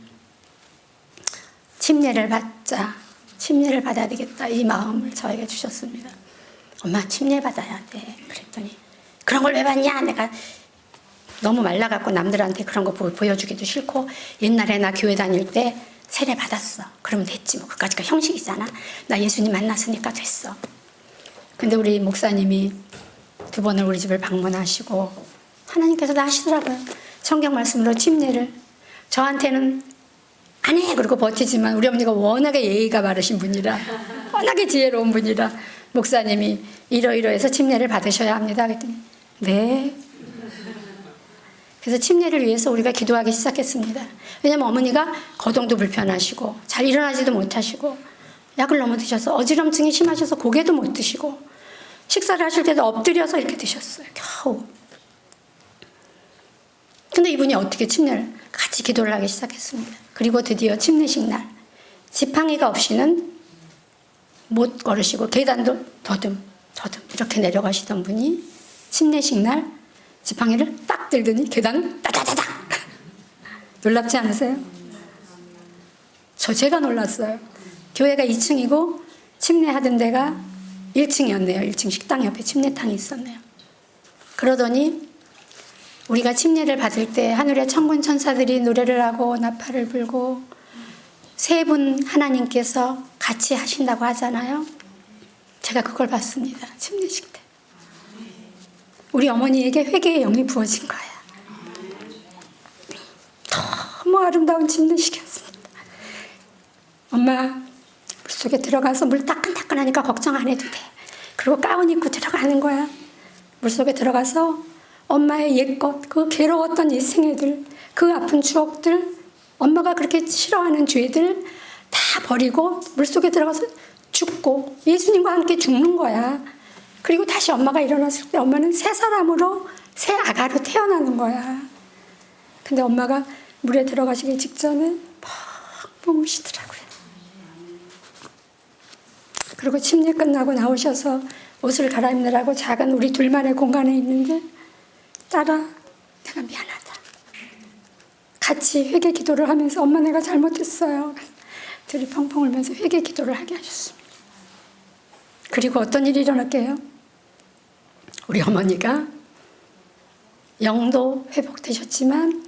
침례를 받자. 침례를 받아야 되겠다. 이 마음을 저에게 주셨습니다. 엄마, 침례 받아야 돼. 그랬더니 그런 걸 왜 받냐? 내가 너무 말라갖고 남들한테 그런 거 보여주기도 싫고, 옛날에 나 교회 다닐 때 세례 받았어. 그러면 됐지 뭐. 그까지가 형식이잖아. 나 예수님 만났으니까 됐어. 근데 우리 목사님이 2번을 우리 집을 방문하시고 하나님께서도 하시더라고요. 성경 말씀으로 침례를. 저한테는 안 해! 그러고 버티지만 우리 어머니가 워낙에 예의가 바르신 분이라, 워낙에 지혜로운 분이라 목사님이 이러이러해서 침례를 받으셔야 합니다. 그랬더니 네. 그래서 침례를 위해서 우리가 기도하기 시작했습니다. 왜냐하면 어머니가 거동도 불편하시고 잘 일어나지도 못하시고 약을 너무 드셔서 어지럼증이 심하셔서 고개도 못 드시고 식사를 하실 때도 엎드려서 이렇게 드셨어요. 겨우. 근데 이분이 어떻게 침례를 같이 기도를 하기 시작했습니다. 그리고 드디어 침례식 날 지팡이가 없이는 못 걸으시고 계단도 더듬 이렇게 내려가시던 분이 침례식 날 지팡이를 딱 들더니 계단을 따다다닥. 놀랍지 않으세요? 제가 놀랐어요. 교회가 2층이고 침례하던 데가 1층이었네요. 1층 식당 옆에 침례탕이 있었네요. 그러더니 우리가 침례를 받을 때 하늘의 천군 천사들이 노래를 하고 나팔을 불고 세 분 하나님께서 같이 하신다고 하잖아요. 제가 그걸 봤습니다. 침례식 때. 우리 어머니에게 회개의 영이 부어진 거야. 너무 아름다운 침례식이었습니다. 엄마, 물속에 들어가서 물 따끈따끈하니까 걱정 안 해도 돼. 그리고 가운 입고 들어가는 거야. 물속에 들어가서 엄마의 옛것, 그 괴로웠던 옛 생애들, 그 아픈 추억들, 엄마가 그렇게 싫어하는 죄들 다 버리고 물속에 들어가서 죽고 예수님과 함께 죽는 거야. 그리고 다시 엄마가 일어났을 때 엄마는 새 사람으로, 새 아가로 태어나는 거야. 근데 엄마가 물에 들어가시기 직전에 펑펑 우시더라고요. 그리고 침례 끝나고 나오셔서 옷을 갈아입느라고 작은 우리 둘만의 공간에 있는데, 딸아, 내가 미안하다. 같이 회개 기도를 하면서 엄마 내가 잘못했어요. 둘이 펑펑 울면서 회개 기도를 하게 하셨습니다. 그리고 어떤 일이 일어날게요? 우리 어머니가 영도 회복되셨지만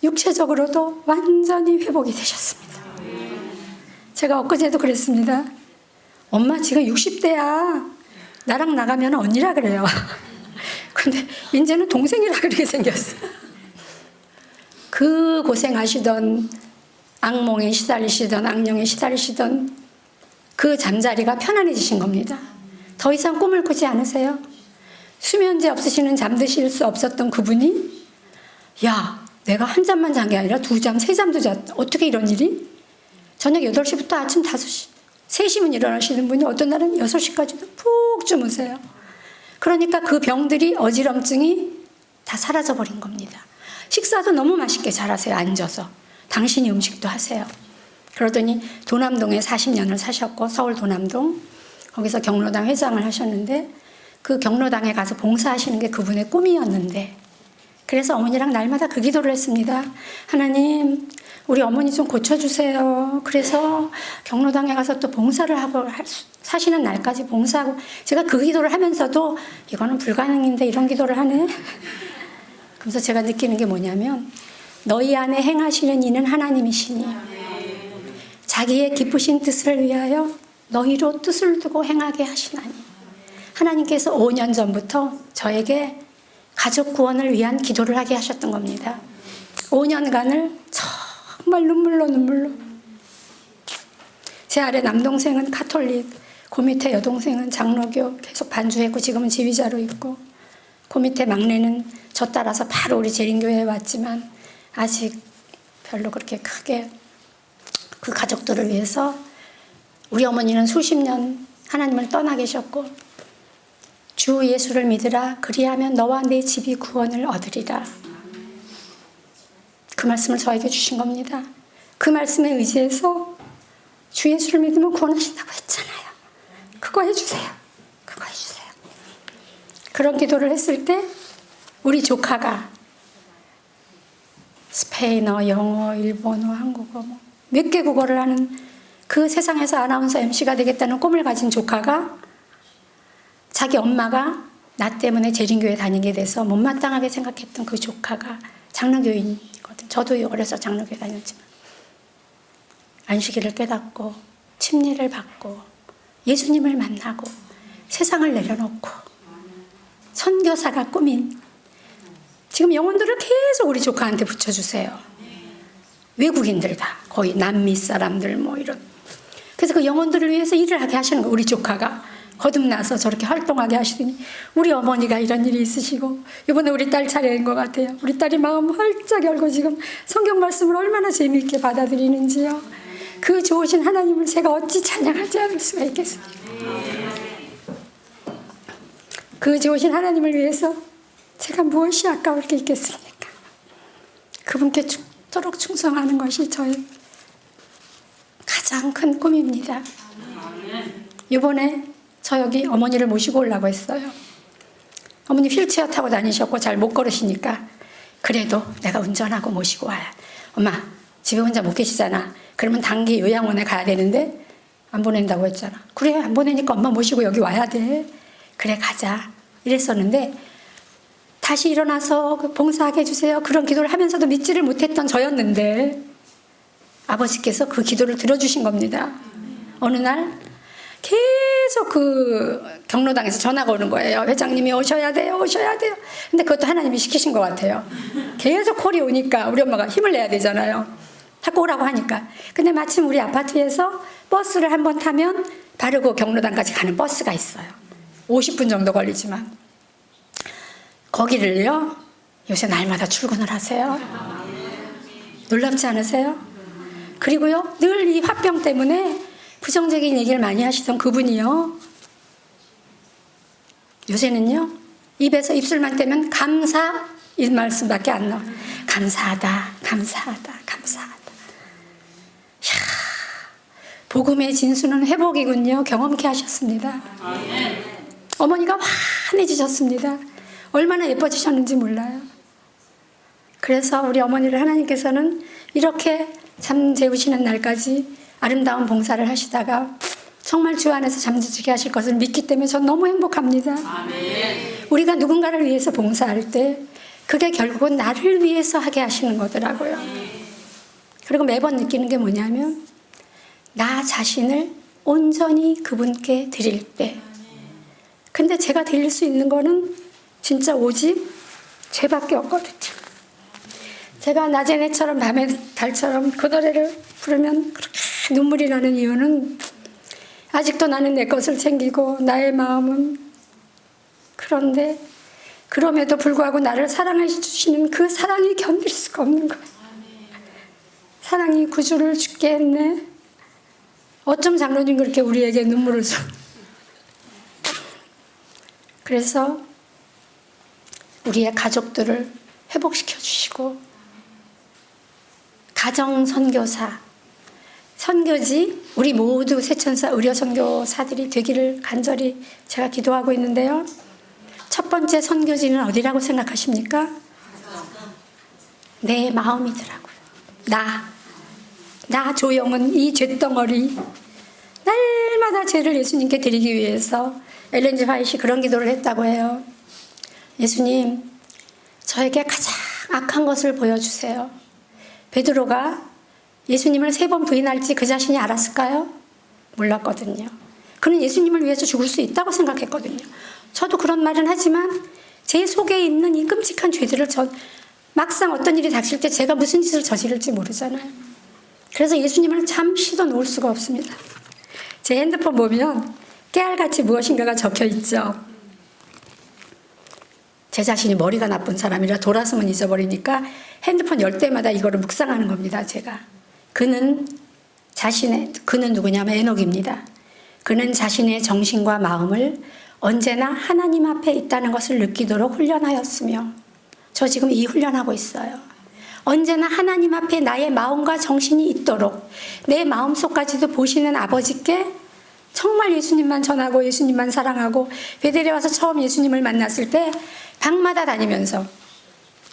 육체적으로도 완전히 회복이 되셨습니다. 제가 엊그제도 그랬습니다. 엄마 지금 60대야. 나랑 나가면 언니라 그래요. 근데 이제는 동생이라 그렇게 생겼어. 그 고생하시던 악몽에 시달리시던 악령에 시달리시던 그 잠자리가 편안해지신 겁니다. 더 이상 꿈을 꾸지 않으세요? 수면제 없으시는 잠드실 수 없었던 그분이 야, 내가 한 잠만 잔 게 아니라 2잠, 3잠도 잤다. 어떻게 이런 일이? 저녁 8시부터 아침 5시, 3시면 일어나시는 분이 어떤 날은 6시까지도 푹 주무세요. 그러니까 그 병들이, 어지럼증이 다 사라져버린 겁니다. 식사도 너무 맛있게 잘하세요. 앉아서. 당신이 음식도 하세요. 그러더니 도남동에 40년을 사셨고, 서울 도남동, 거기서 경로당 회장을 하셨는데, 그 경로당에 가서 봉사하시는 게 그분의 꿈이었는데, 그래서 어머니랑 날마다 그 기도를 했습니다. 하나님, 우리 어머니 좀 고쳐주세요. 그래서 경로당에 가서 또 봉사를 하고 사시는 날까지 봉사하고, 제가 그 기도를 하면서도 이거는 불가능인데 이런 기도를 하네. 그래서 제가 느끼는 게 뭐냐면, 너희 안에 행하시는 이는 하나님이시니 자기의 기쁘신 뜻을 위하여 너희로 뜻을 두고 행하게 하시나니. 하나님께서 5년 전부터 저에게 가족 구원을 위한 기도를 하게 하셨던 겁니다. 5년간을 정말 눈물로. 제 아래 남동생은 가톨릭, 그 밑에 여동생은 장로교 계속 반주했고 지금은 지휘자로 있고, 그 밑에 막내는 저 따라서 바로 우리 재림교회에 왔지만 아직 별로 그렇게 크게 그 가족들을 위해서. 우리 어머니는 수십 년 하나님을 떠나 계셨고, 주 예수를 믿으라 그리하면 너와 내 집이 구원을 얻으리라. 그 말씀을 저에게 주신 겁니다. 그 말씀에 의지해서 주 예수를 믿으면 구원하신다고 했잖아요. 그거 해주세요. 그거 해주세요. 그런 기도를 했을 때 우리 조카가 스페인어, 영어, 일본어, 한국어 몇 개 국어를 하는, 그 세상에서 아나운서 MC가 되겠다는 꿈을 가진 조카가, 자기 엄마가 나 때문에 재림교회 다니게 돼서 못마땅하게 생각했던 그 조카가 장로교인이거든. 저도 어려서 장로교회 다녔지만 안식일을 깨닫고 침례를 받고 예수님을 만나고 세상을 내려놓고 선교사가 꾸민, 지금 영혼들을 계속 우리 조카한테 붙여주세요. 외국인들 다, 거의 남미 사람들 이런. 그래서 그 영혼들을 위해서 일을 하게 하시는 거예요. 우리 조카가 거듭나서 저렇게 활동하게 하시더니 우리 어머니가 이런 일이 있으시고, 이번에 우리 딸 차례인 것 같아요. 우리 딸이 마음 활짝 열고 지금 성경 말씀을 얼마나 재미있게 받아들이는지요. 그 좋으신 하나님을 제가 어찌 찬양하지 않을 수가 있겠습니까? 그 좋으신 하나님을 위해서 제가 무엇이 아까울 게 있겠습니까? 그분께 죽도록 충성하는 것이 저의 가장 큰 꿈입니다. 이번에 저 여기 어머니를 모시고 오려고 했어요. 어머니 휠체어 타고 다니셨고 잘 못 걸으시니까 그래도 내가 운전하고 모시고 와야. 엄마 집에 혼자 못 계시잖아. 그러면 단기 요양원에 가야 되는데 안 보낸다고 했잖아. 그래 안 보내니까 엄마 모시고 여기 와야 돼. 그래 가자 이랬었는데, 다시 일어나서 봉사하게 해주세요 그런 기도를 하면서도 믿지를 못했던 저였는데 아버지께서 그 기도를 들어주신 겁니다. 어느 날 계속 그 경로당에서 전화가 오는 거예요. 회장님이 오셔야 돼요. 근데 그것도 하나님이 시키신 것 같아요. 계속 콜이 오니까 우리 엄마가 힘을 내야 되잖아요. 자꾸 오라고 하니까. 근데 마침 우리 아파트에서 버스를 한번 타면 바로 그 경로당까지 가는 버스가 있어요. 50분 정도 걸리지만 거기를요 요새 날마다 출근을 하세요. 놀랍지 않으세요? 그리고요 늘 이 화병 때문에 부정적인 얘기를 많이 하시던 그분이요, 요새는요 입에서 입술만 떼면 감사 이 말씀밖에 안 나와. 감사하다. 이야, 복음의 진수는 회복이군요. 경험케 하셨습니다. 어머니가 환해지셨습니다. 얼마나 예뻐지셨는지 몰라요. 그래서 우리 어머니를 하나님께서는 이렇게 잠재우시는 날까지 아름다운 봉사를 하시다가 정말 주 안에서 잠재우게 하실 것을 믿기 때문에 전 너무 행복합니다. 우리가 누군가를 위해서 봉사할 때 그게 결국은 나를 위해서 하게 하시는 거더라고요. 그리고 매번 느끼는 게 뭐냐면, 나 자신을 온전히 그분께 드릴 때, 근데 제가 드릴 수 있는 거는 진짜 오직 죄밖에 없거든요. 제가 낮의 해처럼 밤의 달처럼 그 노래를 부르면 그렇게 눈물이 나는 이유는, 아직도 나는 내 것을 챙기고 나의 마음은, 그런데 그럼에도 불구하고 나를 사랑해 주시는 그 사랑이 견딜 수가 없는 거예요. 사랑이 구주를 죽게 했네. 어쩜 장로님 그렇게 우리에게 눈물을 줘. 그래서 우리의 가족들을 회복시켜 주시고, 가정 선교사, 선교지, 우리 모두 세천사 의료 선교사들이 되기를 간절히 제가 기도하고 있는데요. 첫 번째 선교지는 어디라고 생각하십니까? 내 마음이더라고요. 나 조영은 이 잿덩어리, 날마다 죄를 예수님께 드리기 위해서 엘렌 G 화이트이 그런 기도를 했다고 해요. 예수님, 저에게 가장 악한 것을 보여주세요. 베드로가 예수님을 3번 부인할지 그 자신이 알았을까요? 몰랐거든요. 그는 예수님을 위해서 죽을 수 있다고 생각했거든요. 저도 그런 말은 하지만 제 속에 있는 이 끔찍한 죄들을 막상 어떤 일이 닥칠 때 제가 무슨 짓을 저지를지 모르잖아요. 그래서 예수님을 잠시도 놓을 수가 없습니다. 제 핸드폰 보면 깨알같이 무엇인가가 적혀 있죠. 제 자신이 머리가 나쁜 사람이라 돌아서면 잊어버리니까 핸드폰 열 때마다 이거를 묵상하는 겁니다. 제가. 그는 누구냐면 에녹입니다. 그는 자신의 정신과 마음을 언제나 하나님 앞에 있다는 것을 느끼도록 훈련하였으며, 저 지금 이 훈련하고 있어요. 언제나 하나님 앞에 나의 마음과 정신이 있도록 내 마음속까지도 보시는 아버지께 정말 예수님만 전하고 예수님만 사랑하고, 베델에 와서 처음 예수님을 만났을 때 방마다 다니면서,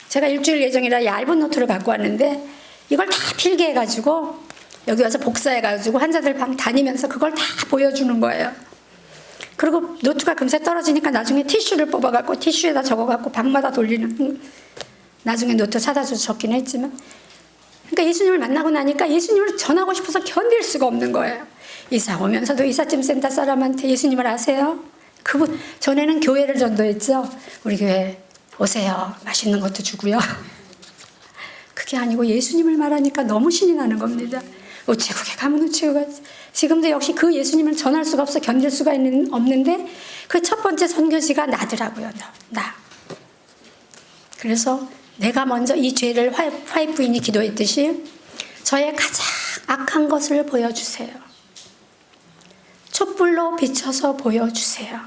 제가 일주일 예정이라 얇은 노트를 갖고 왔는데 이걸 다 필게 해가지고 여기 와서 복사해가지고 환자들 방 다니면서 그걸 다 보여주는 거예요. 그리고 노트가 금세 떨어지니까 나중에 티슈를 뽑아갖고 티슈에다 적어갖고 방마다 돌리는, 나중에 노트 사다 줘서 적긴 했지만, 그러니까 예수님을 만나고 나니까 예수님을 전하고 싶어서 견딜 수가 없는 거예요. 이사 오면서도 이삿짐 센터 사람한테 예수님을 아세요? 그분 전에는 교회를 전도했죠. 우리 교회 오세요. 맛있는 것도 주고요. 그게 아니고 예수님을 말하니까 너무 신이 나는 겁니다. 우체국에 가면 우체국에, 지금도 역시 그 예수님을 전할 수가 없어 견딜 수가 없는데 그 첫 번째 선교지가 나더라고요. 나. 그래서 내가 먼저 이 죄를 화이트 부인이 기도했듯이 저의 가장 악한 것을 보여주세요. 촛불로 비춰서 보여주세요.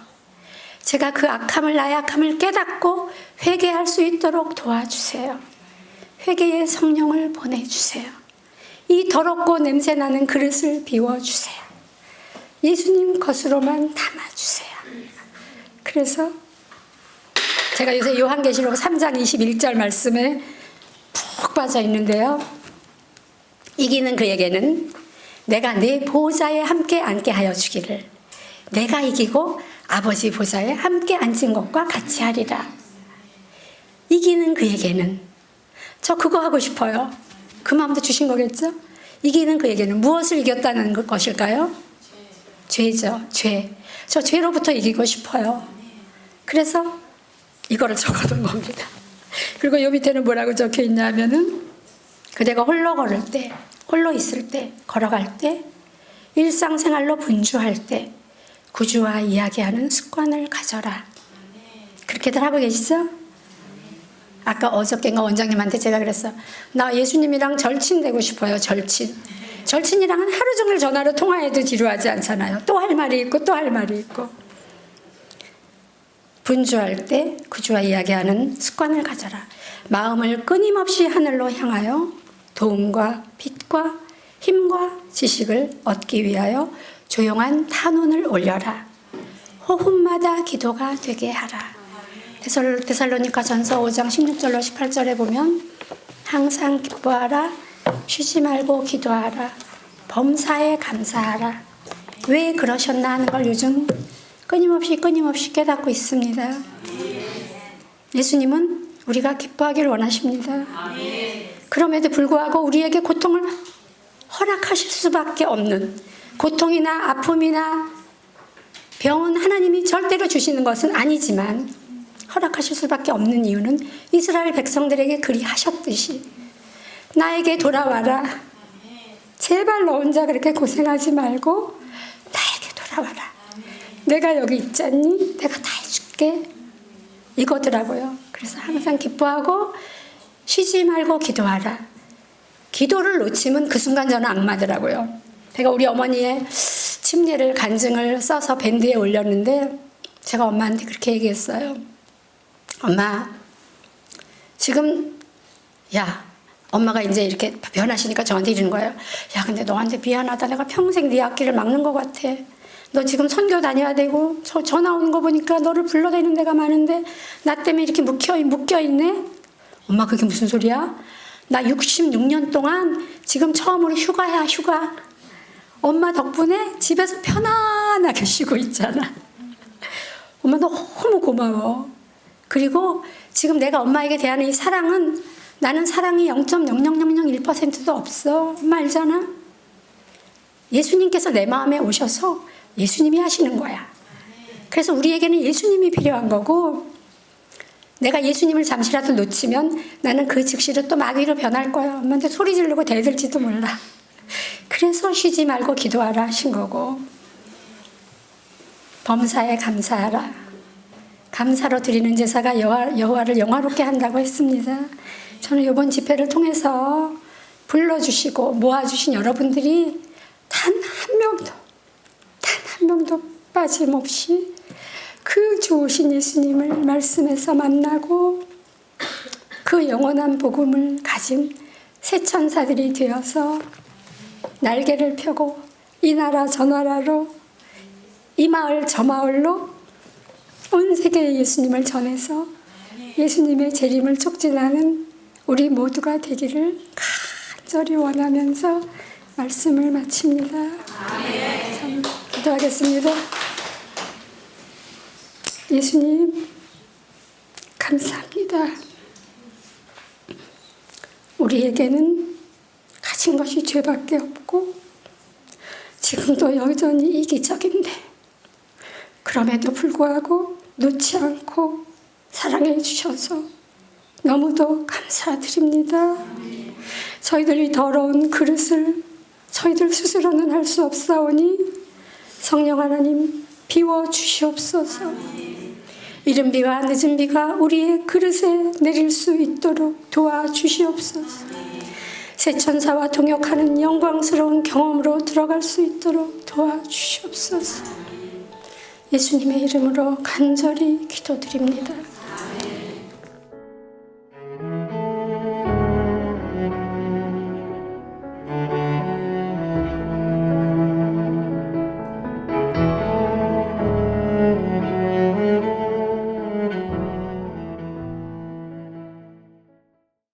제가 그 나의 악함을 깨닫고 회개할 수 있도록 도와주세요. 회개의 성령을 보내주세요. 이 더럽고 냄새나는 그릇을 비워주세요. 예수님 것으로만 담아주세요. 그래서 제가 요새 요한계시록 3장 21절 말씀에 푹 빠져 있는데요. 이기는 그에게는 내가 내 보좌에 함께 앉게 하여 주기를, 내가 이기고 아버지 보좌에 함께 앉은 것과 같이 하리라. 이기는 그에게는, 저 그거 하고 싶어요. 그 마음도 주신 거겠죠? 이기는 그에게는 무엇을 이겼다는 것일까요? 죄죠. 죄. 저 죄로부터 이기고 싶어요. 그래서 이거를 적어둔 겁니다. 그리고 요 밑에는 뭐라고 적혀 있냐면은, 그대가 홀로 걸을 때, 홀로 있을 때, 걸어갈 때, 일상생활로 분주할 때 구주와 이야기하는 습관을 가져라. 그렇게들 하고 계시죠? 아까 어저께인가 원장님한테 제가 그랬어. 나 예수님이랑 절친되고 싶어요. 절친이랑은 하루 종일 전화로 통화해도 지루하지 않잖아요. 또 할 말이 있고 또 할 말이 있고. 분주할 때 구주와 이야기하는 습관을 가져라. 마음을 끊임없이 하늘로 향하여 도움과 빛과 힘과 지식을 얻기 위하여 조용한 탄원을 올려라. 호흡마다 기도가 되게 하라. 데살로니가 전서 5장 16절로 18절에 보면 항상 기뻐하라. 쉬지 말고 기도하라. 범사에 감사하라. 왜 그러셨나 하는 걸 요즘 끊임없이 깨닫고 있습니다. 예수님은 우리가 기뻐하기를 원하십니다. 그럼에도 불구하고 우리에게 고통을 허락하실 수밖에 없는, 고통이나 아픔이나 병은 하나님이 절대로 주시는 것은 아니지만 허락하실 수밖에 없는 이유는 이스라엘 백성들에게 그리 하셨듯이 나에게 돌아와라. 제발 너 혼자 그렇게 고생하지 말고 나에게 돌아와라. 내가 여기 있잖니? 내가 다 해줄게. 이거더라고요. 그래서 항상 기뻐하고 쉬지 말고 기도하라. 기도를 놓치면 그 순간 저는 악마더라고요. 제가 우리 어머니의 침례를 간증을 써서 밴드에 올렸는데 제가 엄마한테 그렇게 얘기했어요. 엄마, 지금 엄마가 이제 이렇게 변하시니까 저한테 이러는 거예요. 야, 근데 너한테 미안하다. 내가 평생 네 앞길을 막는 것 같아. 너 지금 선교 다녀야 되고 전화 오는 거 보니까 너를 불러대는 데가 많은데 나 때문에 이렇게 묶여있네? 엄마, 그게 무슨 소리야? 나 66년 동안 지금 처음으로 휴가야, 휴가. 엄마 덕분에 집에서 편안하게 쉬고 있잖아. 엄마 너무 고마워. 그리고 지금 내가 엄마에게 대하는 이 사랑은 나는 사랑이 0.00001%도 없어. 엄마 알잖아? 예수님께서 내 마음에 오셔서 예수님이 하시는 거야. 그래서 우리에게는 예수님이 필요한 거고, 내가 예수님을 잠시라도 놓치면 나는 그 즉시로 또 마귀로 변할 거야. 엄마한테 소리 지르고 대들지도 몰라. 그래서 쉬지 말고 기도하라 하신 거고, 범사에 감사하라. 감사로 드리는 제사가 여호와를 영화롭게 한다고 했습니다. 저는 이번 집회를 통해서 불러주시고 모아주신 여러분들이 단 한 명도 빠짐없이 그 좋으신 예수님을 말씀에서 만나고 그 영원한 복음을 가진 새 천사들이 되어서 날개를 펴고 이 나라 저 나라로, 이 마을 저 마을로 온 세계에 예수님을 전해서 예수님의 재림을 촉진하는 우리 모두가 되기를 간절히 원하면서 말씀을 마칩니다. 기도하겠습니다. 예수님, 감사합니다. 우리에게는 가진 것이 죄밖에 없고 지금도 여전히 이기적인데, 그럼에도 불구하고 놓지 않고 사랑해 주셔서 너무도 감사드립니다. 저희들이 더러운 그릇을 저희들 스스로는 할 수 없사오니 성령 하나님 비워 주시옵소서. 이른 비와 늦은 비가 우리의 그릇에 내릴 수 있도록 도와주시옵소서. 새 천사와 동역하는 영광스러운 경험으로 들어갈 수 있도록 도와주시옵소서. 예수님의 이름으로 간절히 기도드립니다.